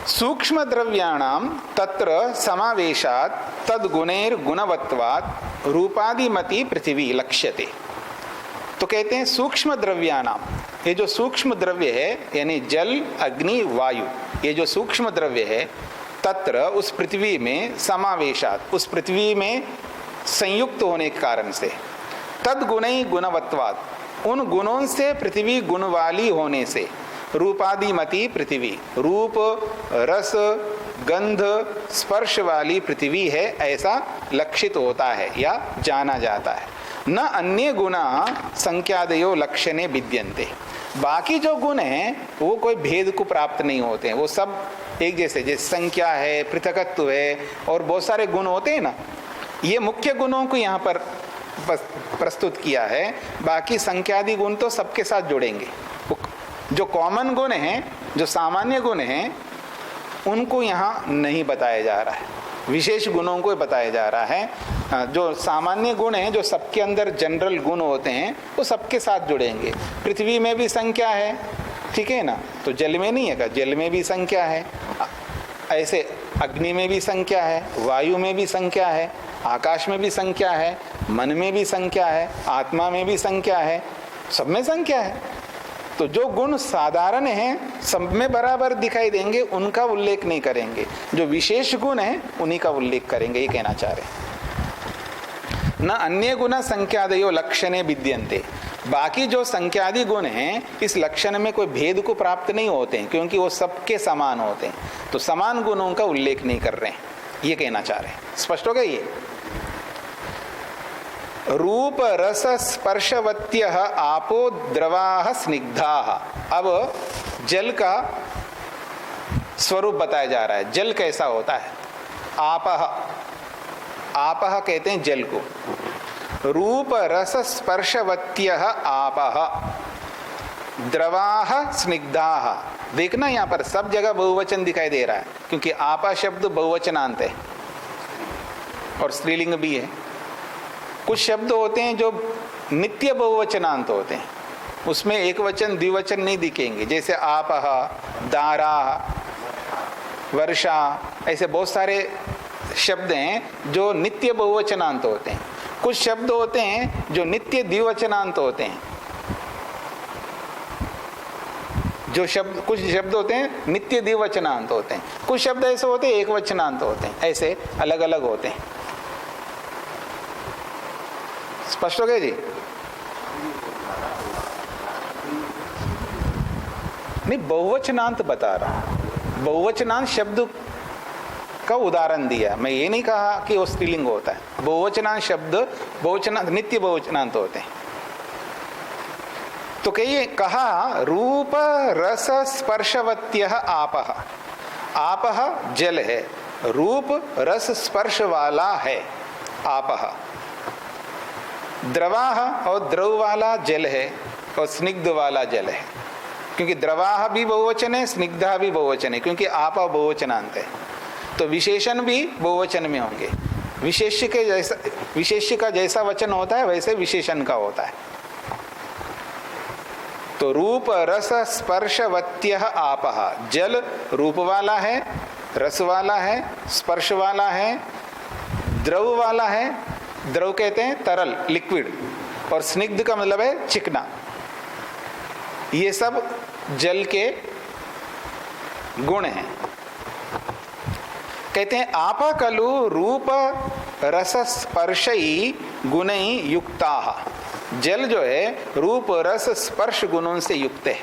सूक्ष्म द्रव्याणाम तत्र समावेशात तद्गुणैर गुणवत्वात् रूपादिमति पृथ्वी लक्ष्यते। तो कहते हैं सूक्ष्म द्रव्याणाम, ये जो सूक्ष्म द्रव्य है यानी जल अग्नि वायु, ये जो सूक्ष्म द्रव्य है, तत्र उस पृथ्वी में समावेशात, उस पृथ्वी में संयुक्त होने के कारण से, तद्गुणै गुणवत्वात्, उन गुणों से पृथ्वी गुण वाली होने से, रूपादिमति पृथ्वी, रूप रस गंध स्पर्श वाली पृथ्वी है, ऐसा लक्षित होता है या जाना जाता है। न अन्य गुणा संख्यादयो लक्षणे विद्यन्ते। बाकी जो गुण हैं वो कोई भेद को प्राप्त नहीं होते हैं, वो सब एक जैसे, जैसे संख्या है, पृथकत्व है और बहुत सारे गुण होते हैं ना, ये मुख्य गुणों को यहाँ पर प्रस्तुत किया है। बाकी संख्यादि गुण तो सबके साथ जुड़ेंगे। जो कॉमन गुण हैं, जो सामान्य गुण हैं, उनको यहाँ नहीं बताया जा रहा है, विशेष गुणों को बताया जा रहा है। जो सामान्य गुण हैं, जो सबके अंदर जनरल गुण होते हैं, वो सबके साथ जुड़ेंगे। पृथ्वी में भी संख्या है, ठीक है ना, तो जल में नहीं है का, जल में भी संख्या है, ऐसे अग्नि में भी संख्या है, वायु में भी संख्या है, आकाश में भी संख्या है, मन में भी संख्या है, आत्मा में भी संख्या है, सब में संख्या है। तो जो गुण साधारण हैं सब में बराबर दिखाई देंगे, उनका उल्लेख नहीं करेंगे। जो विशेष गुण हैं उन्हीं का उल्लेख करेंगे, ये कहना चाह रहे हैं। न अन्य गुण संख्यादयो लक्षणे विद्यन्ते। बाकी जो संख्यादि गुण हैं इस लक्षण में कोई भेद को प्राप्त नहीं होते हैं, क्योंकि वो सबके समान होते हैं। तो समान गुणों का उल्लेख नहीं कर रहे हैं, ये कहना चाह रहे हैं। स्पष्ट हो गया ये। रूप रस स्पर्शवत्य आपो द्रवाः स्निग्धाः। अब जल का स्वरूप बताया जा रहा है। जल कैसा होता है? आपः, आपः कहते हैं जल को। रूप रस स्पर्शवत्यः आपः द्रवाः स्निग्धाः। देखना यहाँ पर सब जगह बहुवचन दिखाई दे रहा है, क्योंकि आपा शब्द बहुवचनांत है और स्त्रीलिंग भी है। कुछ शब्द होते हैं जो नित्य बहुवचनांत होते हैं, उसमें एक वचन द्विवचन नहीं दिखेंगे, जैसे आपः, दारा, वर्षा, ऐसे बहुत सारे शब्द हैं जो नित्य बहुवचनांत होते हैं। कुछ शब्द होते हैं जो नित्य द्विवचनांत होते हैं। जो शब्द, कुछ शब्द होते हैं नित्य द्विवचनांत होते हैं, कुछ शब्द ऐसे होते हैं एक वचनांत होते हैं, ऐसे अलग अलग होते हैं। स्पष्ट हो गया जी? नहीं, बहुवचनांत बता रहा हूं। बहुवचनांत शब्द का उदाहरण दिया, मैं ये नहीं कहा कि वो स्त्रीलिंग होता है। बहुवचनांत शब्द बहुवचनांत नित्य बहुवचनांत होते हैं। तो कहिए, कहा रूप रस स्पर्शवत्यः आपः। आपः जल है, रूप रस स्पर्श वाला है आपः। द्रवाह और द्रव वाला जल है और स्निग्ध वाला जल है, क्योंकि द्रवाह भी बहुवचन है, स्निग्धा भी बहुवचन है, क्योंकि आपा बहुवचनांत है। तो विशेषण भी बहुवचन में होंगे। विशेष्य का जैसा वचन होता है वैसे विशेषण का होता है। तो रूप रस स्पर्शवत्यः आपः। जल रूप वाला है, रस वाला है, स्पर्श वाला है, द्रव वाला है। द्रव कहते हैं तरल, लिक्विड, और स्निग्ध का मतलब है चिकना। ये सब जल के गुण हैं। कहते हैं आपा कलु रूप रस स्पर्शई गुणई युक्ताः। जल जो है रूप रस स्पर्श गुणों से युक्त है।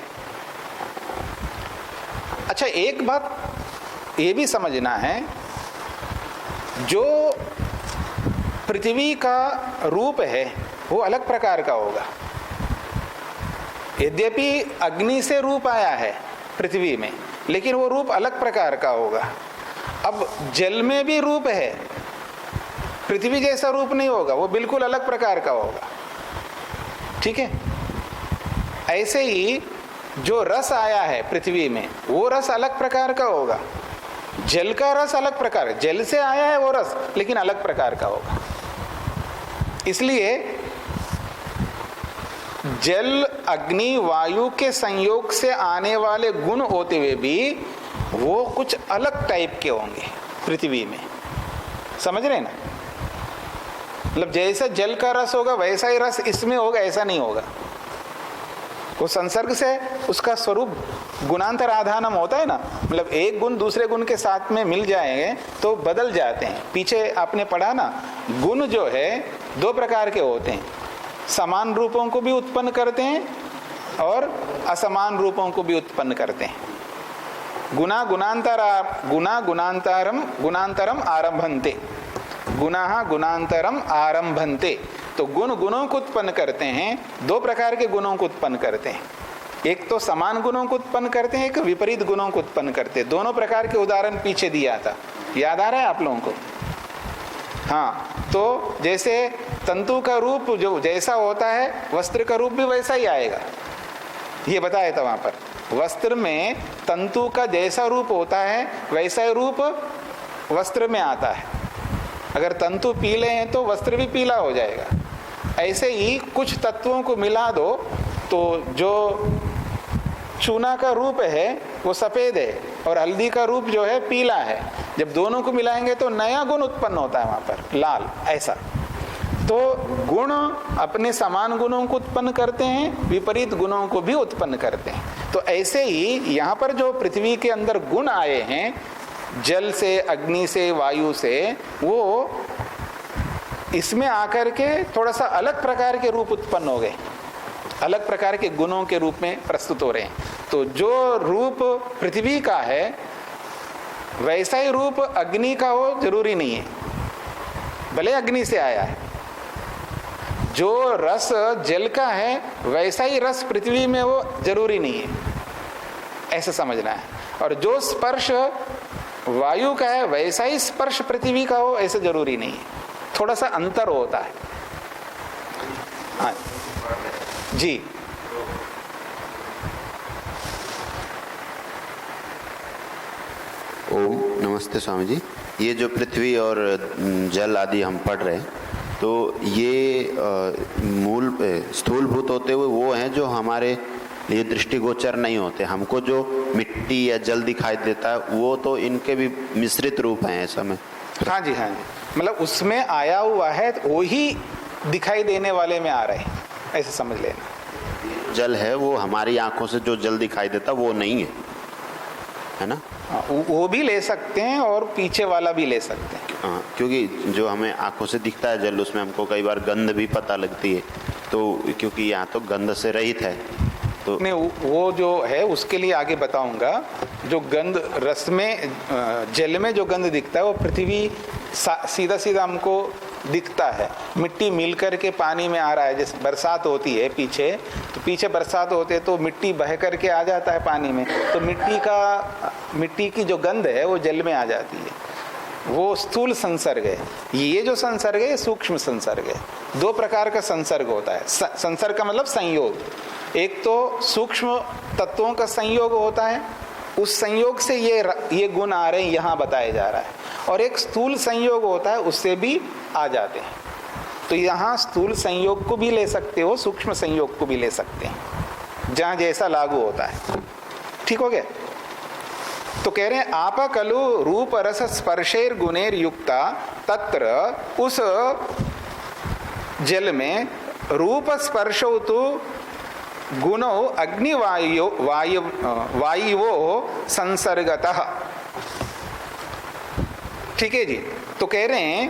अच्छा, एक बात ये भी समझना है जो पृथ्वी का रूप है वो अलग प्रकार का होगा। यद्यपि अग्नि से रूप आया है पृथ्वी में, लेकिन वो रूप अलग प्रकार का होगा। अब जल में भी रूप है, पृथ्वी जैसा रूप नहीं होगा, वो बिल्कुल अलग प्रकार का होगा। ठीक है, ऐसे ही जो रस आया है पृथ्वी में वो रस अलग प्रकार का होगा। जल का रस अलग प्रकार, जल से आया है वो रस, लेकिन अलग प्रकार का होगा। इसलिए जल अग्नि वायु के संयोग से आने वाले गुण होते हुए भी वो कुछ अलग टाइप के होंगे पृथ्वी में। समझ रहे ना? मतलब जैसा जल का रस होगा वैसा ही रस इसमें होगा, ऐसा नहीं होगा। वो संसर्ग से उसका स्वरूप गुणांतर आधानम होता है ना, मतलब एक गुण दूसरे गुण के साथ में मिल जाएंगे तो बदल जाते हैं। पीछे आपने पढ़ा ना, गुण जो है दो प्रकार के होते हैं, समान रूपों को भी उत्पन्न करते हैं और असमान रूपों को भी उत्पन्न करते हैं। गुना गुणांतरम आरंभन्ते, गुणाः गुणांतरम आरंभन्ते। तो गुण गुणों को उत्पन्न करते हैं, दो प्रकार के गुणों को उत्पन्न करते हैं। एक तो समान गुणों को उत्पन्न करते हैं, एक विपरीत गुणों को उत्पन्न करते हैं। दोनों प्रकार के उदाहरण पीछे दिया था, याद आ रहा है आप लोगों को? हाँ, तो जैसे तंतु का रूप जो जैसा होता है वस्त्र का रूप भी वैसा ही आएगा, ये बताया था वहां पर। वस्त्र में तंतु का जैसा रूप होता है वैसा ही रूप वस्त्र में आता है। अगर तंतु पीले हैं तो वस्त्र भी पीला हो जाएगा। ऐसे ही कुछ तत्वों को मिला दो तो जो चूना का रूप है वो सफेद है और हल्दी का रूप जो है पीला है। जब दोनों को मिलाएंगे तो नया गुण उत्पन्न होता है वहां पर, लाल। ऐसा तो गुण अपने समान गुणों को उत्पन्न करते हैं, विपरीत गुणों को भी उत्पन्न करते हैं। तो ऐसे ही यहाँ पर जो पृथ्वी के अंदर गुण आए हैं, जल से, अग्नि से, वायु से, वो इसमें आकर के थोड़ा सा अलग प्रकार के रूप उत्पन्न हो गए, अलग प्रकार के गुणों के रूप में प्रस्तुत हो रहे हैं। तो जो रूप पृथ्वी का है वैसा ही रूप अग्नि का हो जरूरी नहीं है, भले अग्नि से आया है। जो रस जल का है वैसा ही रस पृथ्वी में हो जरूरी नहीं है, ऐसा समझना है। और जो स्पर्श वायु का है वैसा ही स्पर्श पृथ्वी का हो ऐसा जरूरी नहीं है, थोड़ा सा अंतर होता है। हाँ जी, ओम नमस्ते स्वामी जी। ये जो पृथ्वी और जल आदि हम पढ़ रहे हैं तो ये मूल स्थूलभूत होते हुए वो हैं जो हमारे लिए दृष्टिगोचर नहीं होते। हमको जो मिट्टी या जल दिखाई देता है वो तो इनके भी मिश्रित रूप हैं ऐसा में। हाँ जी, हाँ जी, मतलब उसमें आया हुआ है तो वो ही दिखाई देने वाले में आ रहे हैं, ऐसे समझ लेना। जल है वो हमारी आंखों से जो जल दिखाई देता वो नहीं है ना? वो भी ले सकते हैं और पीछे वाला भी ले सकते हैं। हाँ, क्योंकि जो हमें आंखों से दिखता है जल, उसमें हमको कई बार गंध भी पता लगती है, तो क्योंकि यहाँ तो गंध से रहित है तो नहीं, वो जो है उसके लिए आगे बताऊंगा। जो गंध रस में, जल में जो गंध दिखता है वो पृथ्वी सीधा सीधा हमको दिखता है। मिट्टी मिल करके पानी में आ रहा है, जैसे बरसात होती है पीछे, तो पीछे बरसात होते है तो मिट्टी बह करके आ जाता है पानी में, तो मिट्टी की जो गंध है वो जल में आ जाती है। वो स्थूल संसर्ग है। ये जो संसर्ग है सूक्ष्म संसर्ग है। दो प्रकार का संसर्ग होता है। संसर्ग का मतलब संयोग। एक तो सूक्ष्म तत्वों का संयोग होता है, उस संयोग से ये गुण आ रहे हैं, यहाँ बताया जा रहा है। और एक स्थूल संयोग होता है, उससे भी आ जाते हैं। तो यहाँ स्थूल संयोग को भी ले सकते हो, सूक्ष्म संयोग को भी ले सकते हैं, जहाँ जैसा लागू होता है। ठीक हो गया? तो कह रहे हैं आप कलु रूप रस स्पर्शेर गुणेर युक्ता, तत्र उस जल में रूप स्पर्शो तो गुणो अग्निवायु वायुवो संसर्गतः। ठीक है जी। तो कह रहे हैं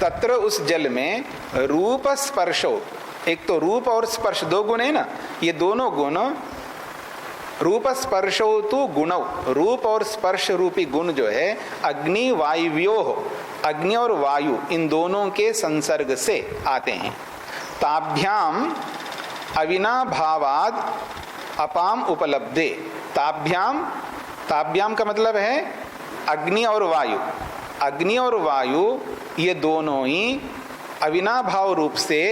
तत्र उस जल में रूप स्पर्शो, एक तो रूप और स्पर्श दो गुण है ना, ये दोनों गुण रूप स्पर्शो तु गुणौ, रूप और स्पर्श रूपी गुण जो है अग्नि वायुव्यो, अग्नि और वायु इन दोनों के संसर्ग से आते हैं। ताभ्याम अविनाभावाद अपाम उपलब्धे, ताभ्याम, ताभ्याम का मतलब है अग्नि और वायु, अग्नि और वायु ये दोनों ही अविनाभाव रूप से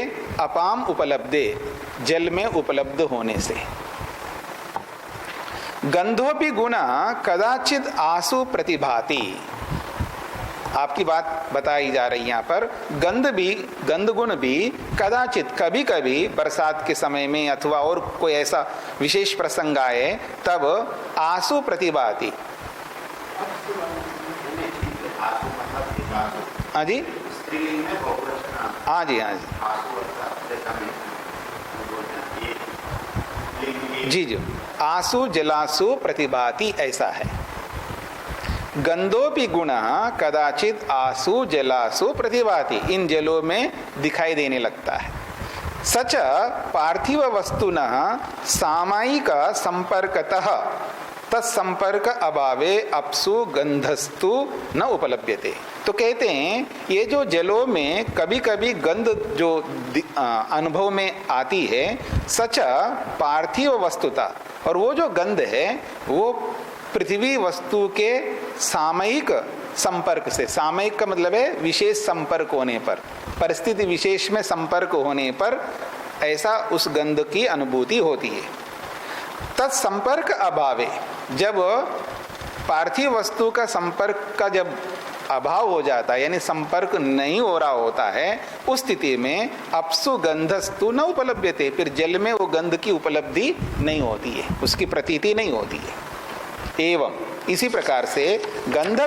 अपाम उपलब्धे, जल में उपलब्ध होने से। गंधोपि गुणा कदाचित आसु प्रतिभाति, आपकी बात बताई जा रही है यहाँ पर। गंध गुण भी कदाचित कभी कभी बरसात के समय में अथवा और कोई ऐसा विशेष प्रसंग आए तब आसु प्रतिभाति। हाँ जी, हाँ जी, हाँ जी, जी, आसु जलासु प्रतिभाति ऐसा है। गंधोपि गुण कदाचित आसु जलासु प्रतिभाति, इन जलों में दिखाई देने लगता है। सच पार्थिव वस्तुनः सामायिक संपर्कतः तत्संपर्क अभावे अपसु गंधस्तु न उपलभ्यते। तो कहते हैं ये जो जलों में कभी कभी गंध जो अनुभव में आती है, सच पार्थिव वस्तुता, और वो जो गंध है वो पृथ्वी वस्तु के सामयिक संपर्क से, सामयिक का मतलब है विशेष संपर्क होने पर, परिस्थिति विशेष में संपर्क होने पर ऐसा उस गंध की अनुभूति होती है। तत्संपर्क अभावे, जब पार्थिव वस्तु का संपर्क का जब अभाव हो जाता है, यानी संपर्क नहीं हो रहा होता है, उस स्थिति में अपसु गंधस्तु न उपलभ्यते, फिर जल में वो गंध की उपलब्धि नहीं होती है, उसकी प्रतीति नहीं होती है। एवं इसी प्रकार से गंध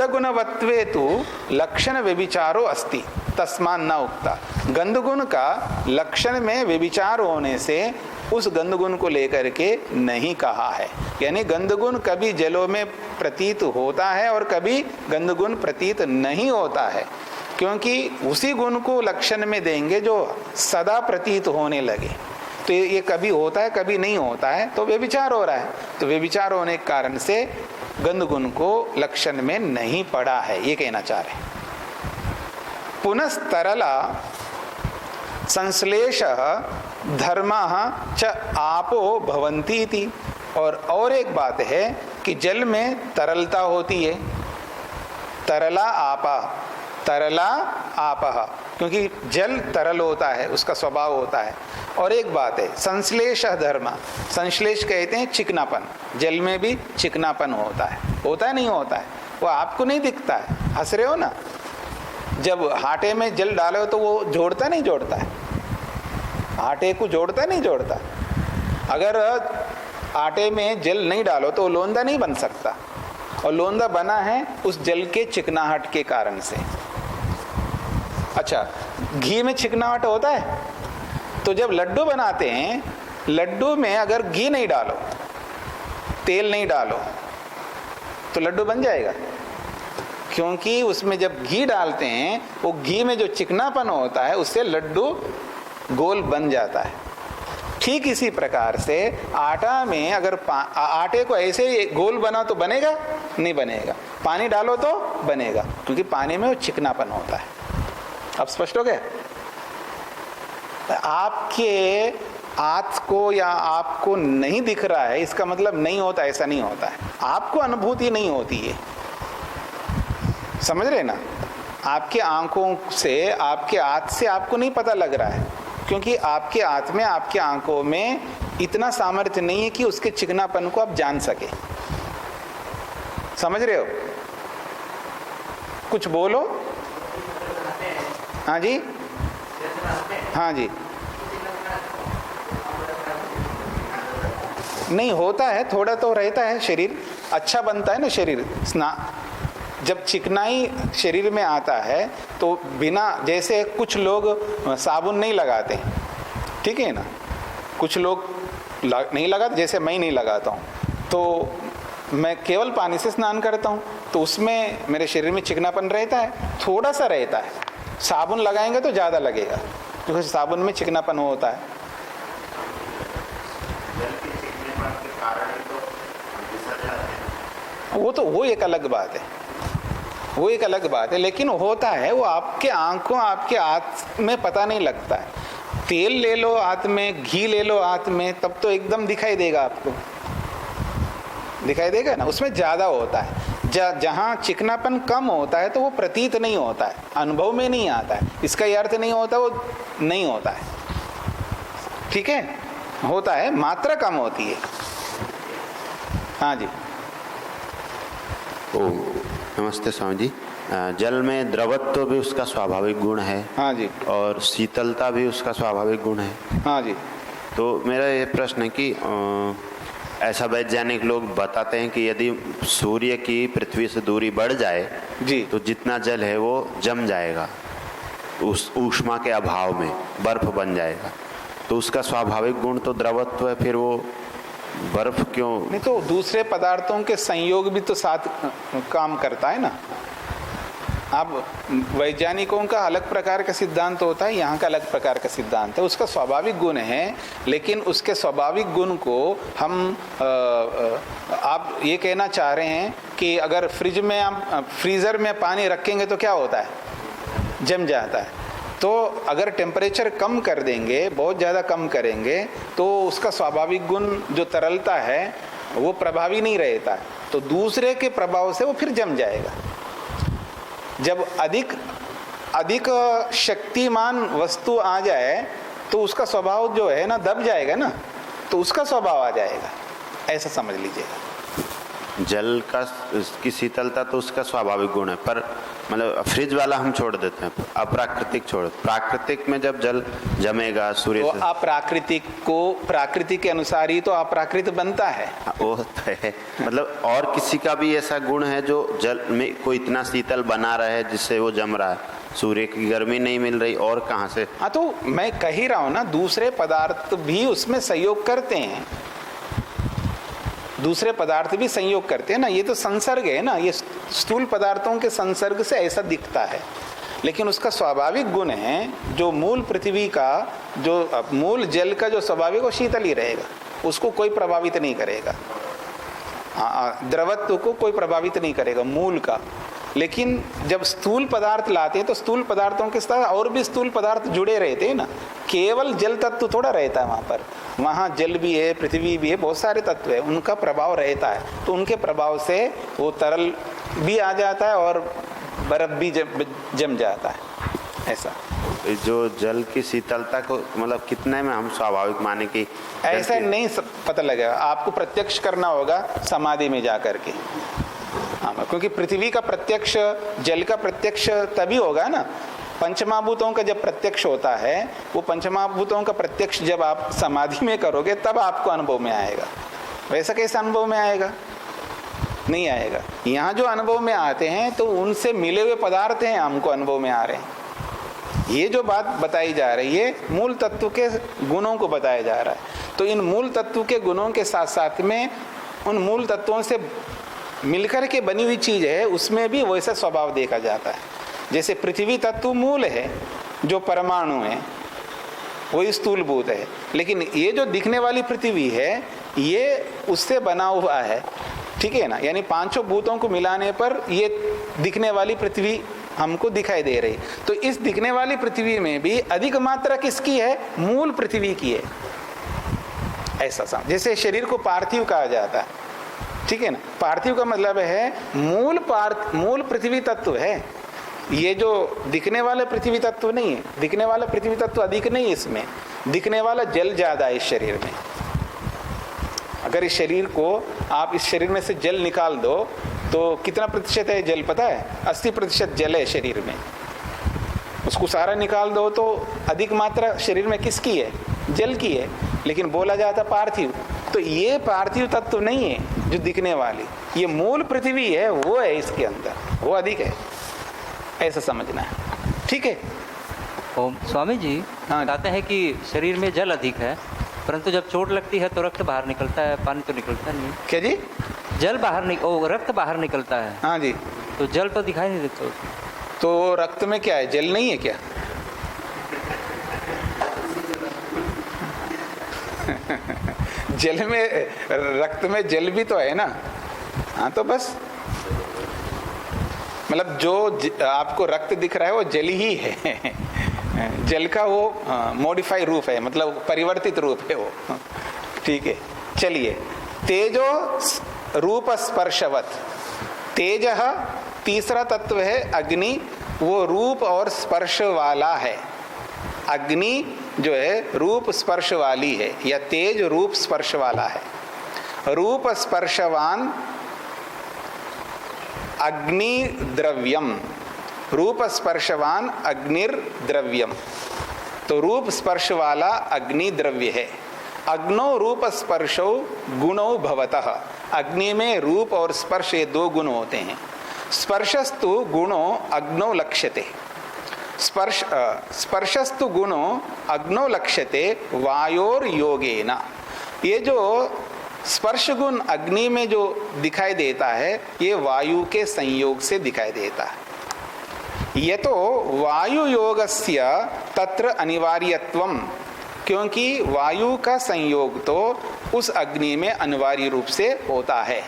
गुणवत्वे तु लक्षण व्यभिचारो अस्ति तस्मान् न उक्ता। गंधगुण का लक्षण में व्यभिचार होने से उस गंधगुण को लेकर के नहीं कहा है। यानी गंधगुण कभी जलों में प्रतीत होता है और कभी गंधगुण प्रतीत नहीं होता है, क्योंकि उसी गुण को लक्षण में देंगे जो सदा प्रतीत होने लगे। तो ये कभी होता है कभी नहीं होता है, तो व्यभिचार हो रहा है। तो व्यभिचार होने के कारण से गंधगुण को लक्षण में नहीं पड़ा है, ये कहना चाह रहे। पुनस्तरला संश्लेष धर्म च आपो भवन्ति इति। और एक बात है कि जल में तरलता होती है, तरला आपा, तरला आपह, क्योंकि जल तरल होता है, उसका स्वभाव होता है। और एक बात है संश्लेष धर्म, संश्लेष कहते हैं चिकनापन, जल में भी चिकनापन होता है नहीं होता है, वो आपको नहीं दिखता है, हंस रहे हो ना। जब आटे में जल डालो तो वो जोड़ता नहीं जोड़ता है, आटे को जोड़ता नहीं जोड़ता। अगर आटे में जल नहीं डालो तो लोंदा नहीं बन सकता, और लोंदा बना है उस जल के चिकनाहट के कारण से। अच्छा, घी में चिकनाहट होता है, तो जब लड्डू बनाते हैं, लड्डू में अगर घी नहीं डालो, तेल नहीं डालो, तो लड्डू बन जाएगा, क्योंकि उसमें जब घी डालते हैं वो घी में जो चिकनापन होता है उससे लड्डू गोल बन जाता है। ठीक इसी प्रकार से आटा में अगर आटे को ऐसे ही गोल बना तो बनेगा नहीं बनेगा, पानी डालो तो बनेगा, क्योंकि पानी में वो चिकनापन होता है। अब स्पष्ट हो गया? आपके हाथ को या आपको नहीं दिख रहा है इसका मतलब नहीं होता, ऐसा नहीं होता है, आपको अनुभूति नहीं होती है, समझ रहे ना। आपके आंखों से, आपके हाथ से आपको नहीं पता लग रहा है, क्योंकि आपके हाथ में, आपके आंखों में इतना सामर्थ्य नहीं है कि उसके चिकनापन को आप जान सके। समझ रहे हो? कुछ बोलो। हाँ जी, हाँ जी। नहीं होता है, थोड़ा तो रहता है, शरीर अच्छा बनता है ना शरीर। जब चिकनाई शरीर में आता है तो बिना, जैसे कुछ लोग साबुन नहीं लगाते, ठीक है ना, कुछ लोग नहीं लगाते, जैसे मैं नहीं लगाता हूँ, तो मैं केवल पानी से स्नान करता हूँ, तो उसमें मेरे शरीर में चिकनापन रहता है, थोड़ा सा रहता है। साबुन लगाएंगे तो ज़्यादा लगेगा, क्योंकि साबुन में चिकनापन होता है। वो एक अलग बात है, वो एक अलग बात है। लेकिन होता है, वो आपके आंखों, आपके हाथ में पता नहीं लगता है। तेल ले लो हाथ में, घी ले लो हाथ में, तब तो एकदम दिखाई देगा, आपको दिखाई देगा ना। उसमें ज्यादा होता है, जहाँ चिकनापन कम होता है तो वो प्रतीत नहीं होता है, अनुभव में नहीं आता है। इसका ये अर्थ नहीं होता वो नहीं होता है, ठीक है, होता है, मात्रा कम होती है। हाँ जी। ओ नमस्ते स्वामी जी। जल में द्रवत्व भी उसका स्वाभाविक गुण है। हाँ जी। और शीतलता भी उसका स्वाभाविक गुण है। हाँ जी। तो मेरा ये प्रश्न है कि ऐसा वैज्ञानिक लोग बताते हैं कि यदि सूर्य की पृथ्वी से दूरी बढ़ जाए जी, तो जितना जल है वो जम जाएगा, उस ऊष्मा के अभाव में बर्फ बन जाएगा। तो उसका स्वाभाविक गुण तो द्रवत्व है, फिर वो बर्फ क्यों? नहीं तो दूसरे पदार्थों के संयोग भी तो साथ काम करता है ना। अब वैज्ञानिकों का अलग प्रकार का सिद्धांत होता है, यहाँ का अलग प्रकार का सिद्धांत है। उसका स्वाभाविक गुण है, लेकिन उसके स्वाभाविक गुण को हम आप ये कहना चाह रहे हैं कि अगर फ्रिज में हम फ्रीज़र में पानी रखेंगे तो क्या होता है, जम जाता है। तो अगर टेम्परेचर कम कर देंगे, बहुत ज़्यादा कम करेंगे, तो उसका स्वाभाविक गुण जो तरलता है वो प्रभावी नहीं रहता है, तो दूसरे के प्रभाव से वो फिर जम जाएगा। जब अधिक शक्तिमान वस्तु आ जाए तो उसका स्वभाव जो है ना दब जाएगा ना, तो उसका स्वभाव आ जाएगा, ऐसा समझ लीजिएगा। जल का की शीतलता तो उसका स्वाभाविक गुण है, पर मतलब फ्रिज वाला हम छोड़ देते हैं, अप्राकृतिक छोड़। प्राकृतिक में जब जल जमेगा सूर्य तो से, अप्राकृतिक को प्राकृतिक के अनुसार ही तो अप्राकृत बनता है। वो है, मतलब और किसी का भी ऐसा गुण है जो जल में कोई इतना शीतल बना रहा है जिससे वो जम रहा है, सूर्य की गर्मी नहीं मिल रही, और कहाँ से? हाँ, तो मैं कह ही रहा हूँ ना, दूसरे पदार्थ भी उसमें सहयोग करते हैं, दूसरे पदार्थ भी संयोग करते हैं ना। ये तो संसर्ग है ना, ये स्थूल पदार्थों के संसर्ग से ऐसा दिखता है, लेकिन उसका स्वाभाविक गुण है जो मूल पृथ्वी का, जो मूल जल का जो स्वाभाविक वो शीतल ही रहेगा, उसको कोई प्रभावित नहीं करेगा, द्रवत्व को कोई प्रभावित नहीं करेगा मूल का। लेकिन जब स्थूल पदार्थ लाते हैं तो स्थूल पदार्थों के साथ और भी स्थूल पदार्थ जुड़े रहते हैं ना, केवल जल तत्व थोड़ा रहता है वहाँ पर, वहाँ जल भी है, पृथ्वी भी है, बहुत सारे तत्व है, उनका प्रभाव रहता है, तो उनके प्रभाव से वो तरल भी आ जाता है और बर्फ भी जम जाता है। ऐसा जो जल की शीतलता को मतलब कितने में हम स्वाभाविक माने कि ऐसा नहीं पता लगेगा, आपको प्रत्यक्ष करना होगा समाधि में जा करके। हाँ, क्योंकि पृथ्वी का प्रत्यक्ष, जल का प्रत्यक्ष तभी होगा ना, पंचमहाभूतों का जब प्रत्यक्ष होता है, वो पंचमहाभूतों का प्रत्यक्ष जब आप समाधि में करोगे तब आपको अनुभव में आएगा। वैसा कैसे अनुभव में आएगा? नहीं आएगा। यहाँ जो अनुभव में आते हैं तो उनसे मिले हुए पदार्थ हैं, हमको अनुभव में आ रहे हैं। ये जो बात बताई जा रही है मूल तत्व के गुणों को बताया जा रहा है, तो इन मूल तत्व के गुणों के साथ साथ में उन मूल तत्वों से मिलकर के बनी हुई चीज है, उसमें भी वैसा स्वभाव देखा जाता है। जैसे पृथ्वी तत्व मूल है, जो परमाणु है वही स्थूलभूत है, लेकिन ये जो दिखने वाली पृथ्वी है ये उससे बना हुआ है, ठीक है ना। यानी पांचों भूतों को मिलाने पर ये दिखने वाली पृथ्वी हमको दिखाई दे रही। तो इस दिखने वाली पृथ्वी में भी अधिक मात्रा किसकी है? मूल पृथ्वी की है। ऐसा समझ, जैसे शरीर को पार्थिव कहा जाता है, ठीक है ना। पार्थिव का मतलब है मूल पृथ्वी तत्व है। ये जो दिखने वाला पृथ्वी तत्व नहीं है, दिखने वाला पृथ्वी तत्व अधिक नहीं है, इसमें दिखने वाला जल ज्यादा है इस शरीर में। अगर इस शरीर को आप इस शरीर में से जल निकाल दो तो कितना प्रतिशत है जल पता है? 80% जल है शरीर में। उसको सारा निकाल दो तो अधिक मात्रा शरीर में किसकी है? जल की है। लेकिन बोला जाता पार्थिव, तो ये पार्थिव तत्व नहीं है जो दिखने वाली, ये मूल पृथ्वी है, वो है इसके अंदर, वो अधिक है, ऐसा समझना है, ठीक है। ओम स्वामी जी बताते हैं कि शरीर में जल अधिक है, परंतु जब चोट लगती है तो रक्त बाहर निकलता है, पानी तो निकलता नहीं। क्या जी? जल रक्त बाहर निकलता है। हाँ जी। तो जल तो दिखाई नहीं देता। तो रक्त में क्या है? जल नहीं है क्या? जल में, रक्त में जल भी तो है ना। हाँ, तो बस मतलब जो आपको रक्त दिख रहा है वो जल ही है। जल का वो मॉडिफाई रूप है, मतलब परिवर्तित रूप है वो। ठीक है, चलिए। तेजो रूप स्पर्शवत, तेज तीसरा तत्व है अग्नि, वो रूप और स्पर्श वाला है। अग्नि जो है रूप स्पर्श वाली है, या तेज रूप स्पर्श वाला है। रूप स्पर्शवान अग्नि द्रव्यम, रूप स्पर्शवान अग्निर द्रव्यम, तो रूप स्पर्श वाला अग्नि द्रव्य है। अग्नो रूप स्पर्शो गुणो भवतः, अग्नि में रूप और स्पर्श ये दो गुण होते हैं। स्पर्शस्तु गुणो अग्नो लक्ष्यते, स्पर्शस्तु गुणो अग्नो लक्ष्यते वायोर योगेन। ये जो स्पर्श गुण अग्नि में जो दिखाई देता है ये वायु के संयोग से दिखाई देता है। ये तो वायु योगस्य तत्र अनिवार्यत्वम, क्योंकि वायु का संयोग तो उस अग्नि में अनिवार्य रूप से होता है।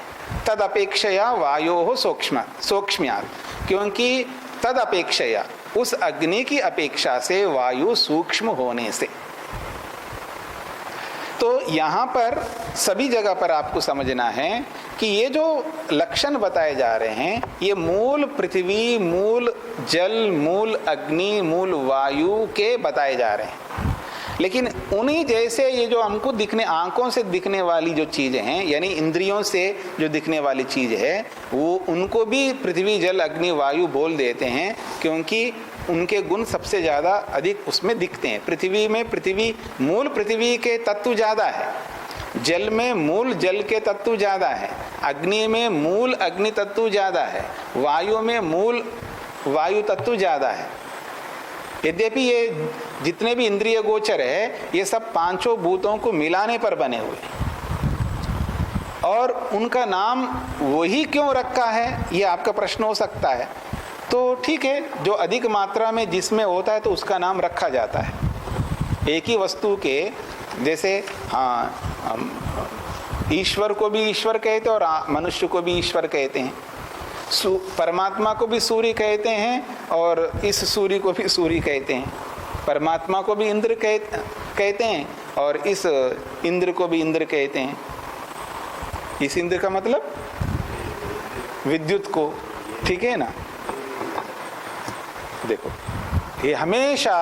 तद अपेक्षया वायोः सूक्ष्म्यात्, क्योंकि तद अपेक्षया उस अग्नि की अपेक्षा से वायु सूक्ष्म होने से। तो यहाँ पर सभी जगह पर आपको समझना है कि ये जो लक्षण बताए जा रहे हैं ये मूल पृथ्वी, मूल जल, मूल अग्नि, मूल वायु के बताए जा रहे हैं। लेकिन उन्हीं जैसे ये जो हमको दिखने, आंखों से दिखने वाली जो चीजें हैं, यानी इंद्रियों से जो दिखने वाली चीज है, वो उनको भी पृथ्वी जल अग्नि वायु बोल देते हैं, क्योंकि उनके गुण सबसे ज्यादा अधिक उसमें दिखते हैं। पृथ्वी में पृथ्वी, मूल पृथ्वी के तत्व ज्यादा है, जल में मूल जल के तत्व ज्यादा है, अग्नि में मूल अग्नि तत्व ज्यादा है, वायु में मूल वायु तत्व ज्यादा है। यद्यपि ये जितने भी इंद्रिय गोचर है ये सब पांचों भूतों को मिलाने पर बने हुए हैं, और उनका नाम वही क्यों रखा है ये आपका प्रश्न हो सकता है। तो ठीक है, जो अधिक मात्रा में जिसमें होता है तो उसका नाम रखा जाता है। एक ही वस्तु के जैसे ईश्वर को भी ईश्वर कहते हैं और मनुष्य को भी ईश्वर कहते हैं, परमात्मा को भी सूर्य कहते हैं और इस सूर्य को भी सूर्य कहते हैं, परमात्मा को भी इंद्र कहते हैं और इस इंद्र को भी इंद्र कहते हैं। इस इंद्र का मतलब विद्युत को, ठीक है ना। देखो, ये हमेशा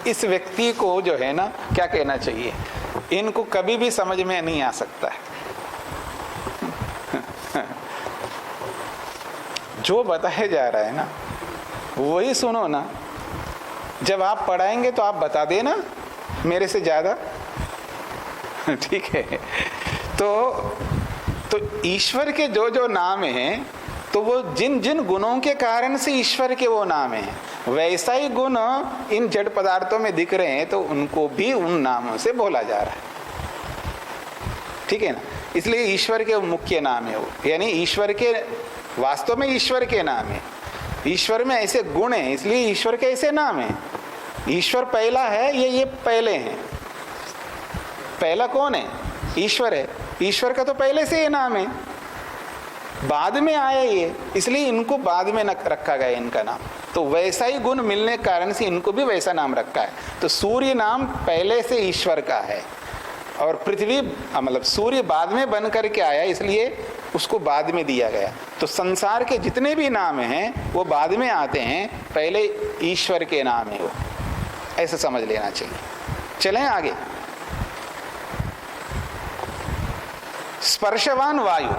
इस व्यक्ति को जो है ना क्या कहना चाहिए, इनको कभी भी समझ में नहीं आ सकता है। जो बताया जा रहा है ना वही सुनो ना, जब आप पढ़ाएंगे तो आप बता देना मेरे से ज्यादा। ठीक है, तो ईश्वर के जो जो नाम हैं तो वो जिन जिन गुणों के कारण से ईश्वर के वो नाम हैं, वैसा ही गुण इन जड़ पदार्थों में दिख रहे हैं तो उनको भी उन नामों से बोला जा रहा है। ठीक है ना, इसलिए ईश्वर के मुख्य नाम है वो, यानी ईश्वर के वास्तव में ईश्वर के नाम है। ईश्वर में ऐसे गुण हैं इसलिए ईश्वर के ऐसे नाम है। ईश्वर पहला है, ये पहले हैं। पहला कौन है? ईश्वर है। ईश्वर का तो पहले से ये नाम है, बाद में आया ये, इसलिए इनको बाद में रखा गया इनका नाम। तो वैसा ही गुण मिलने के कारण से इनको भी वैसा नाम रखा है। तो सूर्य नाम पहले से ईश्वर का है और पृथ्वी मतलब सूर्य बाद में बन करके आया इसलिए उसको बाद में दिया गया। तो संसार के जितने भी नाम हैं वो बाद में आते हैं, पहले ईश्वर के नाम है वो, ऐसा समझ लेना चाहिए। चलें आगे। स्पर्शवान वायु,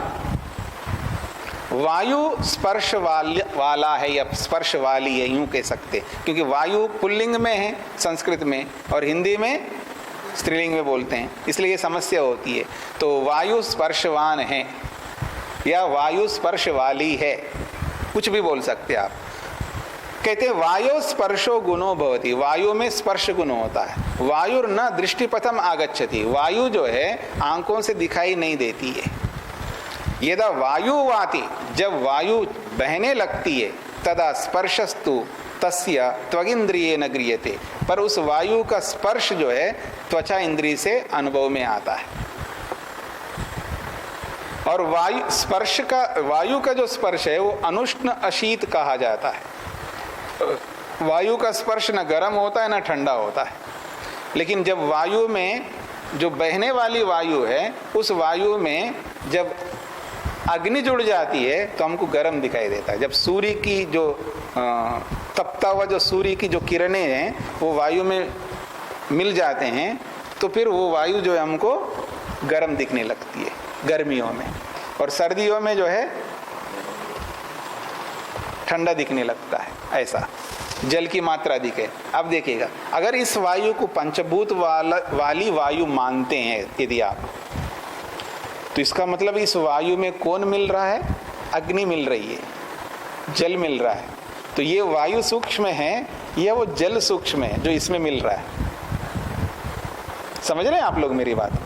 वायु स्पर्श वाला है या स्पर्श वाली है यूं कह सकते, क्योंकि वायु पुल्लिंग में है संस्कृत में और हिंदी में स्त्रीलिंग में बोलते हैं, इसलिए ये समस्या होती है। तो वायु स्पर्शवान है या वायु स्पर्श वाली है, कुछ भी बोल सकते आप। कहते हैं वायु स्पर्शो गुणो भवति, वायु में स्पर्श गुण होता है। वायु न दृष्टिपथम आगच्छति, वायु जो है आंखों से दिखाई नहीं देती है। यदा वायु वाति, जब वायु बहने लगती है, तदा स्पर्शस्तु तस्य त्वगिंद्रिये न गृह्यते, पर उस वायु का स्पर्श जो है त्वचा इंद्रिय से अनुभव में आता है। और वायु का जो स्पर्श है वो अनुष्ण अशीत कहा जाता है। वायु का स्पर्श न गर्म होता है न ठंडा होता है, लेकिन जब वायु में जो बहने वाली वायु है उस वायु में जब अग्नि जुड़ जाती है तो हमको गर्म दिखाई देता है। जब सूर्य की जो तपता हुआ जो सूर्य की जो किरणें हैं वो वायु में मिल जाते हैं तो फिर वो वायु जो है हमको गर्म दिखने लगती है गर्मियों में, और सर्दियों में जो है ठंडा दिखने लगता है। ऐसा जल की मात्रा दिखे। अब देखिएगा, अगर इस वायु को पंचभूत वाली वायु मानते हैं यदि आप, तो इसका मतलब इस वायु में कौन मिल रहा है? अग्नि मिल रही है, जल मिल रहा है। तो ये वायु सूक्ष्म है या वो जल सूक्ष्म है जो इसमें मिल रहा है? समझ रहे हैं आप लोग मेरी बात को?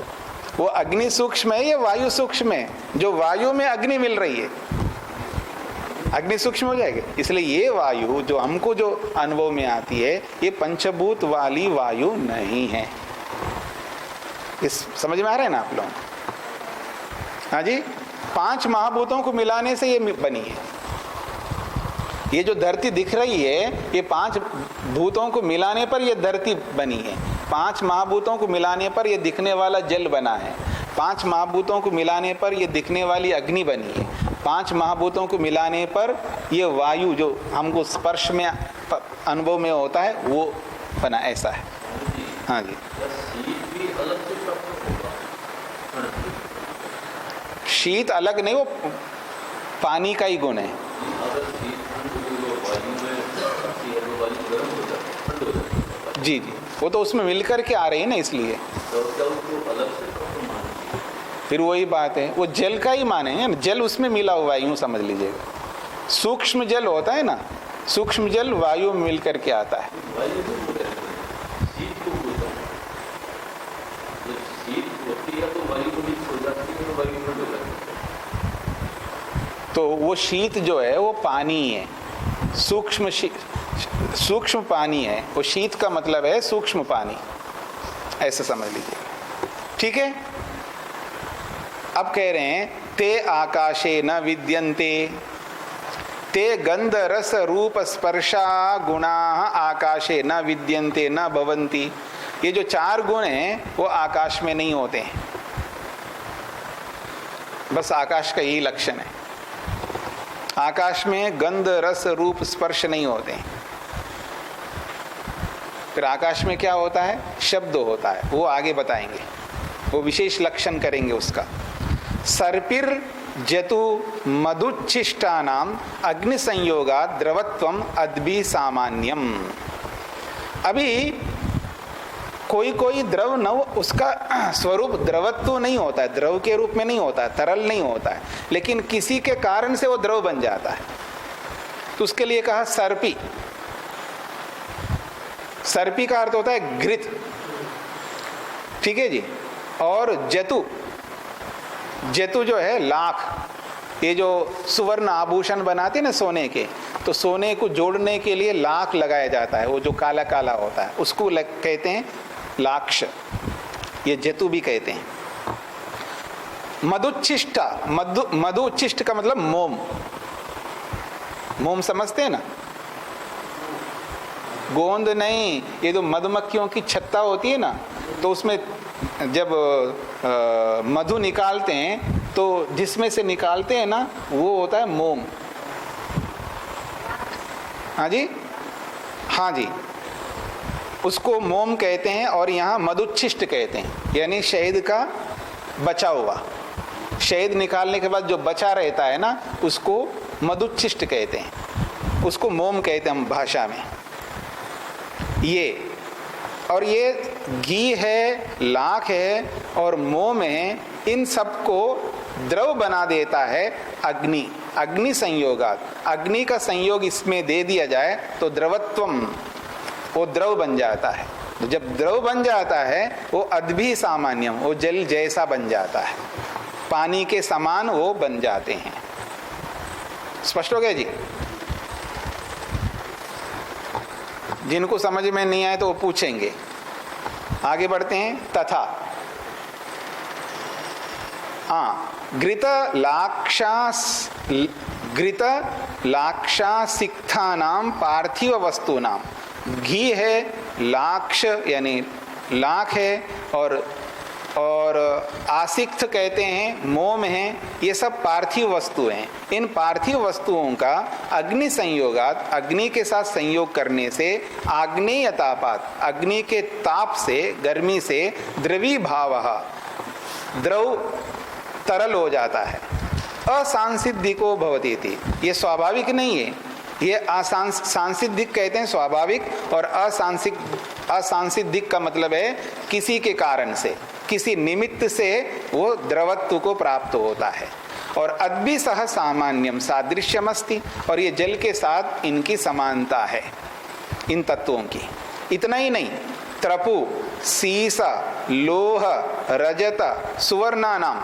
वो अग्नि सूक्ष्म है या वायु सूक्ष्म है? जो वायु में अग्नि मिल रही है अग्नि सूक्ष्म हो जाएगी। इसलिए ये वायु जो हमको जो अनुभव में आती है ये पंचभूत वाली वायु नहीं है। इस समझ में आ रहा है ना आप लोग? हाँ जी, 5 महाभूतों को मिलाने से ये बनी है। ये जो धरती दिख रही है ये 5 भूतों को मिलाने पर ये धरती बनी है। 5 महाभूतों को मिलाने पर ये दिखने वाला जल बना है। 5 महाभूतों को मिलाने पर ये दिखने वाली अग्नि बनी है। 5 महाभूतों को मिलाने पर ये वायु जो हमको स्पर्श में अनुभव में होता है वो बना। ऐसा है। हाँ जी, शीत अलग नहीं, वो पानी का ही गुण है। जी जी, वो तो उसमें मिलकर के आ रही है ना, इसलिए फिर वही बात है, वो जल का ही माने हैं। जल उसमें मिला हुआ है, यूं समझ लीजिएगा। सूक्ष्म जल होता है ना, सूक्ष्म जल वायु में मिल करके आता है। तो वो शीत जो है वो पानी है, सूक्ष्म पानी है। वो शीत का मतलब है सूक्ष्म पानी, ऐसा समझ लीजिए। ठीक है। अब कह रहे हैं ते आकाशे न विद्यन्ते ते गंध रस रूप स्पर्शा गुणा आकाशे न विद्यन्ते न भवन्ति। ये जो 4 गुण हैं वो आकाश में नहीं होते हैं, बस आकाश का यही लक्षण है। आकाश में गंध रस रूप स्पर्श नहीं होते हैं। फिर आकाश में क्या होता है? शब्द होता है, वो आगे बताएंगे, वो विशेष लक्षण करेंगे उसका। सर्पिर जतु मधुच्छिष्टानाम अग्नि संयोगा द्रवत्वम अद्भि सामान्यम। अभी कोई द्रव न, उसका स्वरूप द्रवत्व नहीं होता है, द्रव के रूप में नहीं होता है, तरल नहीं होता है, लेकिन किसी के कारण से वो द्रव बन जाता है। तो उसके लिए कहा सर्पी। सर्पी का अर्थ होता है घृत। ठीक है जी। और जतु, जतु जो है लाख। ये जो सुवर्ण आभूषण बनाते हैं ना सोने के, तो सोने को जोड़ने के लिए लाख लगाया जाता है, वो जो काला काला होता है उसको कहते हैं लाक्ष। ये जतु भी कहते हैं। मधुच्छिष्टा, मधुच्छिष्ट का मतलब मोम। मोम समझते हैं ना? गोंद नहीं, ये जो मधुमक्खियों की छत्ता होती है ना, तो उसमें जब मधु निकालते हैं तो जिसमें से निकालते हैं ना वो होता है मोम। हाँ जी, हाँ जी, उसको मोम कहते हैं। और यहाँ मधुच्छिष्ट कहते हैं, यानी शहद का बचा हुआ। शहद निकालने के बाद जो बचा रहता है ना उसको मधुच्छिष्ट कहते हैं, उसको मोम कहते हैं हम भाषा में। ये और ये घी है, लाख है और मोम है, इन सबको द्रव बना देता है अग्नि। अग्नि संयोगात, अग्नि का संयोग इसमें दे दिया जाए तो द्रवत्वम, वो द्रव बन जाता है। तो जब द्रव बन जाता है वो अद्भि सामान्यम, वो जल जैसा बन जाता है, पानी के समान वो बन जाते हैं। स्पष्ट हो गया जी? जिनको समझ में नहीं आए तो वो पूछेंगे। आगे बढ़ते हैं। तथा, हाँ, घृत लाक्षासिक्थानाम पार्थिव वस्तूनाम, घी है, लाक्ष यानी लाख है, और आसिक्त कहते हैं, मोम है, ये सब पार्थिव वस्तु हैं। इन पार्थिव वस्तुओं का अग्नि संयोगात, अग्नि के साथ संयोग करने से, आग्नेय तापात, अग्नि के ताप से, गर्मी से, द्रवी भावः, द्रव तरल हो जाता है। असांसिद्धिको भवति इति, ये स्वाभाविक नहीं है, ये सांसिद्धिक कहते हैं स्वाभाविक, और असांसिद्धिक का मतलब है किसी के कारण से, किसी निमित्त से वो द्रवत्व को प्राप्त होता है। और अद्भि सह सामान्यम सादृश्यमस्ति, और ये जल के साथ इनकी समानता है, इन तत्वों की। इतना ही नहीं, त्रपु, सीसा, लोह, रजत, सुवर्णानाम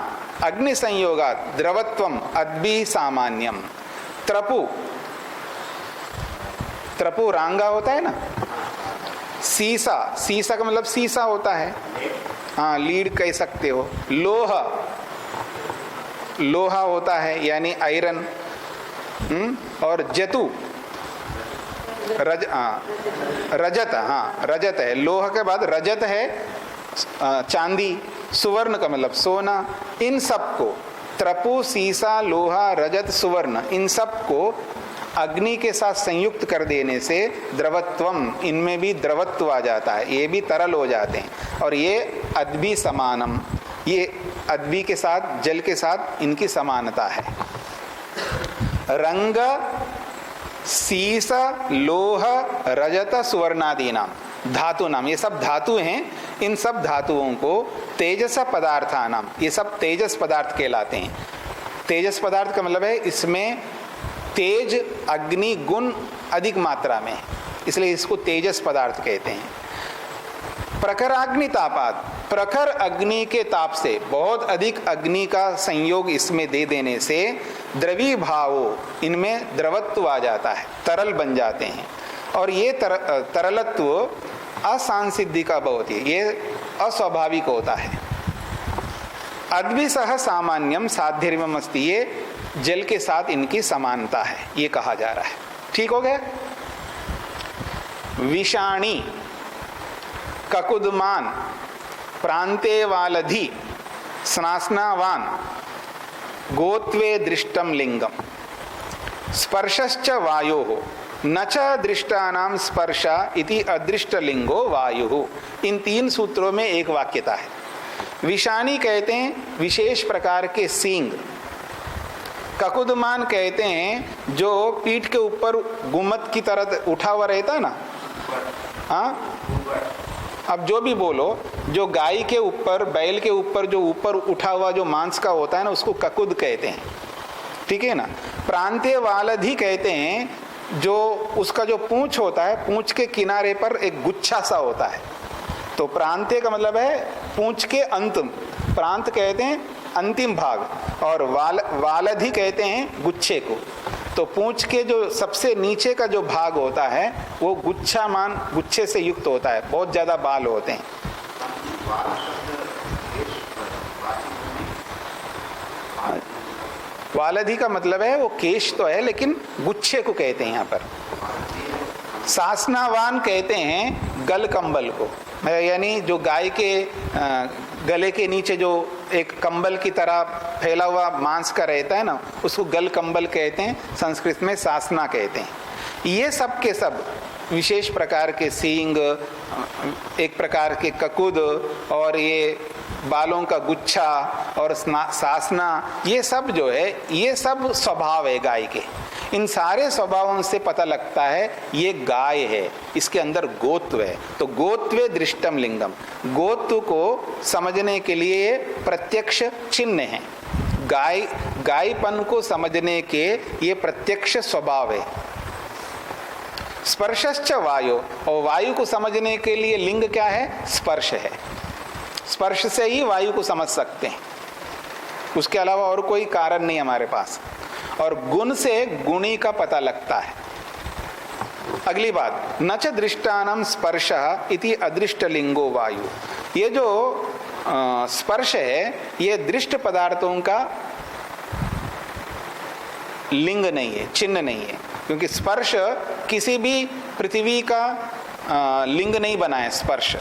अग्नि संयोगात द्रवत्वम अद्भि सामान्यम। त्रपु रांगा होता है ना, सीसा, सीसा का मतलब सीसा होता है, हाँ लीड कह सकते हो। लोहा होता है यानी आयरन, और जतु रजत, हाँ रजत है, लोह के बाद रजत है चांदी, सुवर्ण का मतलब सोना। इन सब को त्रपु, सीसा, लोहा, रजत, सुवर्ण, इन सब को अग्नि के साथ संयुक्त कर देने से द्रवत्वम, इनमें भी द्रवत्व आ जाता है, ये भी तरल हो जाते हैं। और ये अद्भि समानम, ये अद्भि के साथ, जल के साथ इनकी समानता है। रंग, सीस, लोह, रजत, सुवर्णादि नाम धातु नाम, ये सब धातु हैं। इन सब धातुओं को तेजस पदार्था नाम, ये सब तेजस पदार्थ कहलाते हैं। तेजस पदार्थ का मतलब है इसमें तेज, अग्नि गुण अधिक मात्रा में है, इसलिए इसको तेजस पदार्थ कहते हैं। प्रखराग्नि तापात, प्रखर अग्नि के ताप से, बहुत अधिक अग्नि का संयोग इसमें दे देने से द्रवी भावो, इनमें द्रवत्व आ जाता है, तरल बन जाते हैं। और ये तरलत्व असांसिद्धि का बहुत ही, ये अस्वाभाविक होता है। अद्भि सह सामान्यम साध्यम अस्ति, ये जल के साथ इनकी समानता है, ये कहा जा रहा है। ठीक हो गया। विषाणी, ककुदमान, प्रांते वालधि, स्नास्नावान, गोत्वे दृष्टम लिंगम, स्पर्शश्च वायोः, न च दृष्टानाम स्पर्शा इति अदृष्ट लिंगो वायुः। इन तीन सूत्रों में एक वाक्यता है। विषाणी कहते हैं विशेष प्रकार के सींग, ककुदमान कहते हैं जो पीठ के ऊपर गुम्मत की तरह उठा हुआ रहता है ना, हाँ अब जो भी बोलो, जो गाय के ऊपर, बैल के ऊपर जो ऊपर उठा हुआ जो मांस का होता है ना, उसको ककुद कहते हैं, ठीक है ना। प्रांतीय वालधि कहते हैं जो उसका जो पूंछ होता है, पूंछ के किनारे पर एक गुच्छा सा होता है, तो प्रांतीय का मतलब है पूंछ के अंत, प्रांत कहते हैं अंतिम भाग, और वालधि कहते हैं गुच्छे को। तो पूंछ के जो सबसे नीचे का जो भाग होता है वो गुच्छे से युक्त होता है, बहुत ज्यादा बाल होते हैं। वालधि का मतलब है वो केश तो है लेकिन गुच्छे को कहते हैं यहाँ पर। सासनावान कहते हैं गल कंबल को, यानी जो गाय के गले के नीचे जो एक कंबल की तरह फैला हुआ मांस का रहता है ना, उसको गल कंबल कहते हैं, संस्कृत में सासना कहते हैं। ये सब के सब विशेष प्रकार के सींग, एक प्रकार के ककुद, और ये बालों का गुच्छा और सासना, ये सब जो है ये सब स्वभाव है गाय के। इन सारे स्वभावों से पता लगता है ये गाय है, इसके अंदर गोत्व है। तो गोत्वे दृष्टम लिंगम, गोत्व को समझने के लिए प्रत्यक्ष चिन्ह है। गायपन को समझने के ये प्रत्यक्ष स्वभाव है। स्पर्शश्च वायु, और वायु को समझने के लिए लिंग क्या है? स्पर्श है। स्पर्श से ही वायु को समझ सकते हैं, उसके अलावा और कोई कारण नहीं हमारे पास। और गुण से गुणी का पता लगता है। अगली बात, न च दृष्टानम स्पर्शः इति अदृष्ट लिंगो वायु। ये जो स्पर्श है ये दृष्ट पदार्थों का लिंग नहीं है, चिन्ह नहीं है, क्योंकि स्पर्श किसी भी पृथ्वी का लिंग नहीं बना है। स्पर्श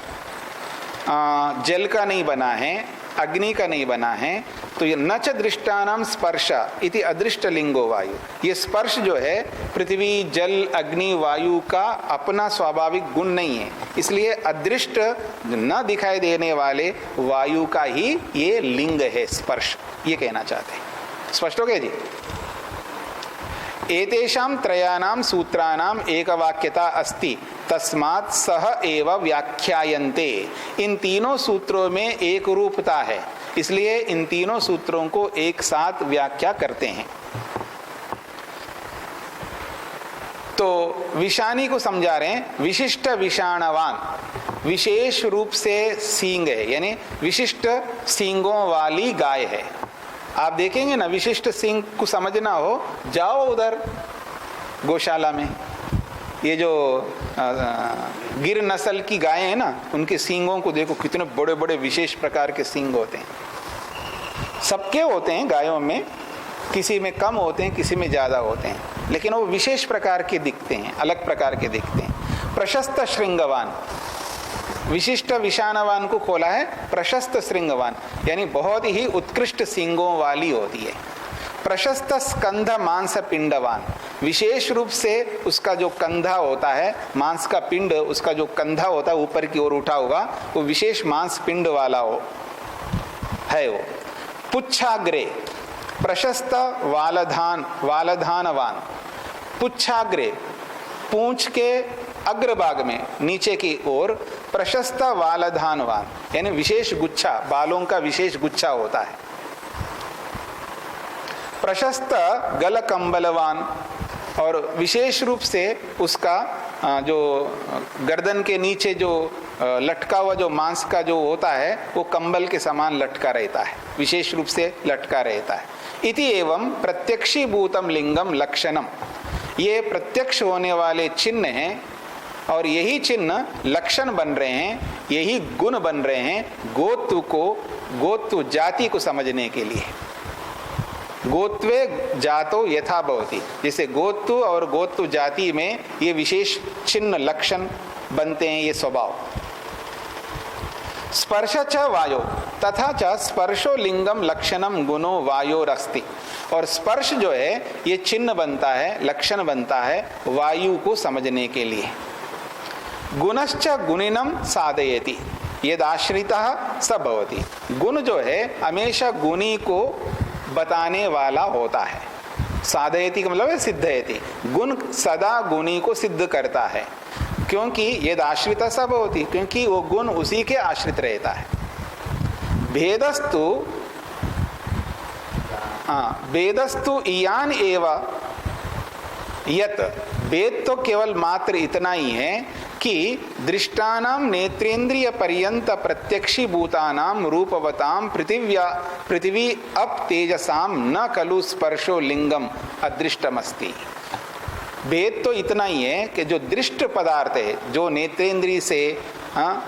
जल का नहीं बना है, अग्नि का नहीं बना है। तो ये न च दृष्टानाम स्पर्श इति अदृष्ट लिंगो वायु, ये स्पर्श जो है पृथ्वी जल अग्नि वायु का अपना स्वाभाविक गुण नहीं है, इसलिए अदृष्ट न दिखाई देने वाले वायु का ही ये लिंग है स्पर्श, ये कहना चाहते हैं। स्पष्ट हो गया जी। एतेषां त्रयाणां सूत्राणां एकवाक्यता अस्ति तस्मात् सह एव व्याख्यायन्ते, इन तीनों सूत्रों में एक रूपता है, इसलिए इन तीनों सूत्रों को एक साथ व्याख्या करते हैं। तो विषानी को समझा रहे हैं, विशिष्ट विषाणवान, विशेष रूप से सींग है, यानी विशिष्ट सींगों वाली गाय है। आप देखेंगे ना, विशिष्ट सींग को समझना हो, जाओ उधर गौशाला में, ये जो गिर नस्ल की गाय है ना, उनके सींगों को देखो, कितने बड़े बड़े विशेष प्रकार के सींग होते हैं। सबके होते हैं गायों में, किसी में कम होते हैं, किसी में ज्यादा होते हैं, लेकिन वो विशेष प्रकार के दिखते हैं, अलग प्रकार के दिखते हैं। प्रशस्त श्रृंगवान, विशिष्ट विषाणवान को खोला है प्रशस्त श्रृंगवान, यानी बहुत ही उत्कृष्ट सींगों वाली होती है। प्रशस्त स्कंध मांस पिंडवान, विशेष रूप से उसका जो कंधा होता है, मांस का पिंड, उसका जो कंधा होता है ऊपर की ओर उठा हुआ, वो विशेष मांस पिंड वाला है वो। पुच्छाग्रे, प्रशस्त वालधानवान, पुच्छाग्रे, पूंछ के अग्रभाग में नीचे की ओर प्रशस्त वालधानवान, यानी विशेष गुच्छा, बालों का विशेष गुच्छा होता है। प्रशस्त गल कंबलवान, और विशेष रूप से उसका जो गर्दन के नीचे जो लटका हुआ जो मांस का जो होता है, वो कंबल के समान लटका रहता है, विशेष रूप से लटका रहता है। इति एवं प्रत्यक्षीभूतम लिंगम लक्षणम, ये प्रत्यक्ष होने वाले चिन्ह हैं, और यही चिन्ह लक्षण बन रहे हैं, यही गुण बन रहे हैं गोत्व को, गोत्व जाति को समझने के लिए। गोत्वे जातो यथा भवति, जैसे गोत्व और गोत्व जाति में ये विशेष चिन्ह लक्षण बनते हैं, ये स्वभाव। स्पर्श च वायो तथा च स्पर्शो लिंगम लक्षणम गुणो वायोरस्ति, और स्पर्श जो है ये चिन्ह बनता है, लक्षण बनता है वायु को समझने के लिए। गुणश्च गुणिनम साधयति यदाश्रितः स भवति, गुण जो है हमेशा गुणी को बताने वाला होता है। साधयति का मतलब है सिद्धयति, गुण सदा गुणी को सिद्ध करता है, क्योंकि यदाश्रितः स भवति, क्योंकि वो गुण उसी के आश्रित रहता है। भेदस्तु इयान एव यत, भेद तो केवल मात्र इतना ही है कि दृष्टानाम नेत्रेंद्रिय पर्यंत प्रत्यक्षी भूतानाम रूपवताम पृथ्वी अप तेजसाम न खलु स्पर्शो लिंगम अदृष्टमस्ति। भेद तो इतना ही है कि जो दृष्ट पदार्थ है, जो नेत्रेंद्रिय से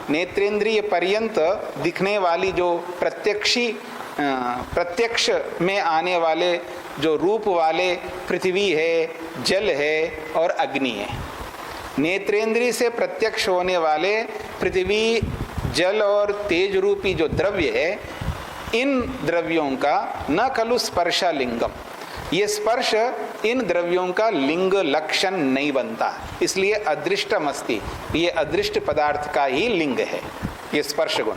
नेत्रेंद्रिय पर्यंत दिखने वाली जो प्रत्यक्ष में आने वाले जो रूप वाले पृथ्वी है, जल है और अग्नि है। नेत्रेंद्रिय से प्रत्यक्ष होने वाले पृथ्वी, जल और तेज रूपी जो द्रव्य है, इन द्रव्यों का न खलु स्पर्शा लिंगम, ये स्पर्श इन द्रव्यों का लिंग लक्षण नहीं बनता, इसलिए अदृष्टम अस्ति, ये अदृष्ट पदार्थ का ही लिंग है ये स्पर्श गुण।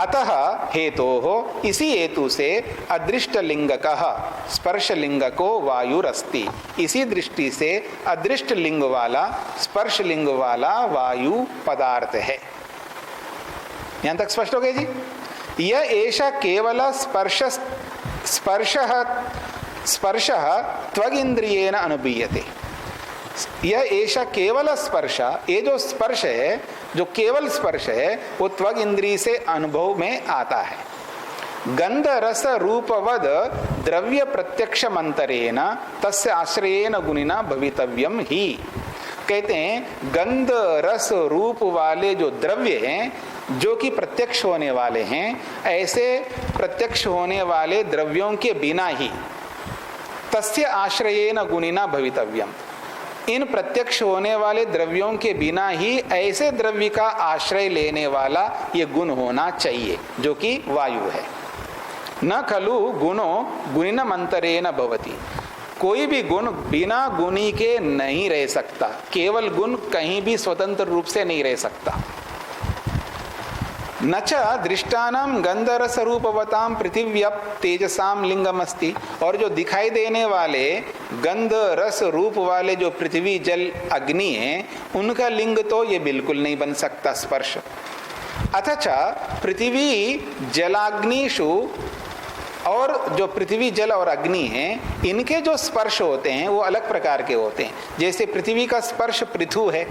अतः हेतु हो, इसी हेतु से अदृष्ट लिंग कह स्पर्श लिंग को वायुरस्ति, इसी दृष्टि से अदृष्ट लिंग वाला स्पर्श लिंग वाला वायु पदार्थ है। यहां तक स्पष्ट हो गया जी। यह ऐसा केवल स्पर्श त्वगिंद्रियेन अनुभूयते, यह ऐसा केवल स्पर्श, ये जो स्पर्श है, जो केवल स्पर्श है, वो त्वग इंद्रिय से अनुभव में आता है। गंध रस रूपवद द्रव्य प्रत्यक्ष मंतरेण तस्य आश्रयेन गुणिना भवितव्यम ही, कहते हैं गंध रस रूप वाले जो द्रव्य हैं, जो कि प्रत्यक्ष होने वाले हैं, ऐसे प्रत्यक्ष होने वाले द्रव्यों के बिना ही तस्य आश्रयेन गुणिना भवितव्यम। इन प्रत्यक्ष होने वाले द्रव्यों के बिना ही ऐसे द्रव्य का आश्रय लेने वाला ये गुण होना चाहिए जो कि वायु है। न खलु गुणो गुणिनम अंतरेण भवति। कोई भी गुण बिना गुणी के नहीं रह सकता, केवल गुण कहीं भी स्वतंत्र रूप से नहीं रह सकता। न च दृष्टानाम गंधरस रूपवताम पृथिव्यप तेजसाम लिंगम अस्ति। और जो दिखाई देने वाले गंध रस रूप वाले जो पृथ्वी जल अग्नि है, उनका लिंग तो ये बिल्कुल नहीं बन सकता स्पर्श। अथच पृथ्वी जलाग्निषु, और जो पृथ्वी जल और अग्नि है इनके जो स्पर्श होते हैं वो अलग प्रकार के होते हैं। जैसे पृथ्वी का स्पर्श पृथु है,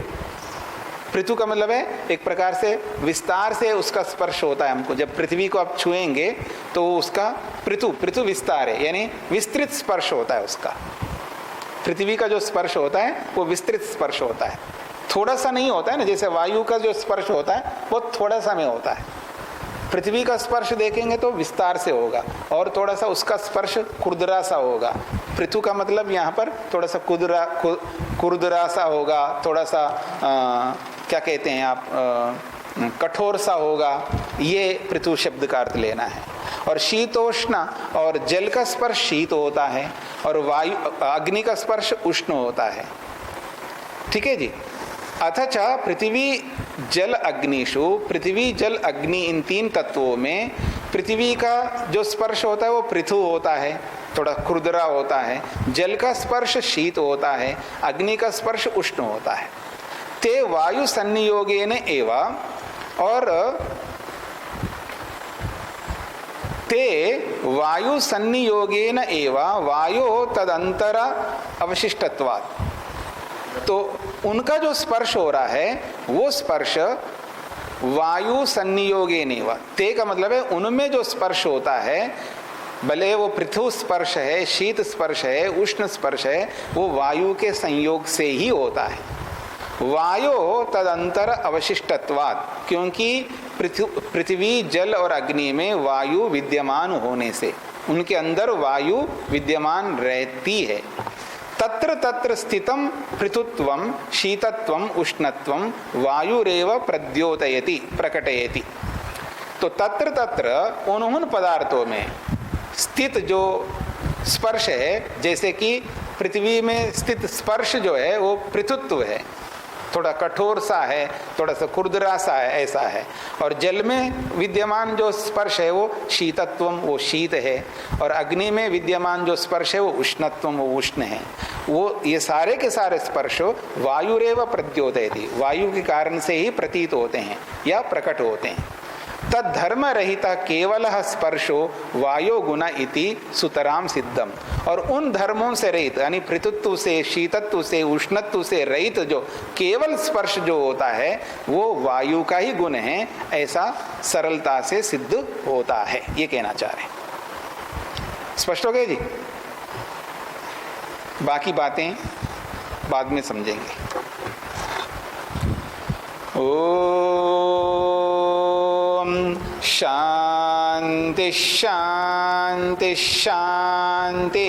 पृथु का मतलब है एक प्रकार से विस्तार से उसका स्पर्श होता है हमको। जब पृथ्वी को आप छुएंगे तो उसका पृथु विस्तार है, यानी विस्तृत स्पर्श होता है उसका। पृथ्वी का जो स्पर्श होता है वो विस्तृत स्पर्श होता है, थोड़ा सा नहीं होता है ना। जैसे वायु का जो स्पर्श होता है वो थोड़ा सा में होता है। पृथ्वी का स्पर्श देखेंगे तो विस्तार से होगा और थोड़ा सा उसका स्पर्श खुरदरा सा होगा। पृथु का मतलब यहाँ पर थोड़ा सा खुरदरा सा होगा, थोड़ा सा क्या कहते हैं आप, कठोर सा होगा। ये पृथु शब्द का अर्थ लेना है। और शीतोष्ण, और जल का स्पर्श शीत होता है और वायु अग्नि का स्पर्श उष्ण होता है। ठीक है जी। अथच पृथ्वी जल अग्निषु, पृथ्वी जल अग्नि इन तीन तत्वों में पृथ्वी का जो स्पर्श होता है वो पृथु होता है, थोड़ा खुरदरा होता है। जल का स्पर्श शीत होता है, अग्नि का स्पर्श उष्ण होता है। ते वायु संनियोगेन एवं, और ते वायु संनियोगेन एवं वायो तदंतर अवशिष्टत्वात्। तो उनका जो स्पर्श हो रहा है वो स्पर्श वायु संनियोगेन एवं, ते का मतलब है उनमें जो स्पर्श होता है, भले वो पृथु स्पर्श है, शीत स्पर्श है, उष्ण स्पर्श है, वो वायु के संयोग से ही होता है। वायो तदंतर अवशिष्टत्वात्, क्योंकि पृथ्वी जल और अग्नि में वायु विद्यमान होने से उनके अंदर वायु विद्यमान रहती है। तत्र तत्र स्थितम पृथुत्वम शीतत्वम उष्णत्वम वायुरेव प्रद्योतयति प्रकटयति। तो तत्र तत्र उन पदार्थों में स्थित जो स्पर्श है, जैसे कि पृथ्वी में स्थित स्पर्श जो है वो पृथुत्व है, थोड़ा कठोर सा है, थोड़ा सा खुरदरा सा है, ऐसा है। और जल में विद्यमान जो स्पर्श है वो शीतत्वम, वो शीत है। और अग्नि में विद्यमान जो स्पर्श है वो उष्णत्वम, वो उष्ण है। वो ये सारे के सारे स्पर्श वायुरेव प्रद्योतयति, वायु के कारण से ही प्रतीत होते हैं या प्रकट होते हैं। तद धर्म रहित केवल स्पर्शो वायो गुण इति सुतराम सिद्धम। और उन धर्मों से रहित, यानी पृथुत्व से, शीतत्व से, उष्णत्व से रहित जो केवल स्पर्श जो होता है वो वायु का ही गुण है, ऐसा सरलता से सिद्ध होता है। ये कहना चाह रहे हैं। स्पष्ट हो गए जी? बाकी बातें बाद में समझेंगे। शांति शांति शांति।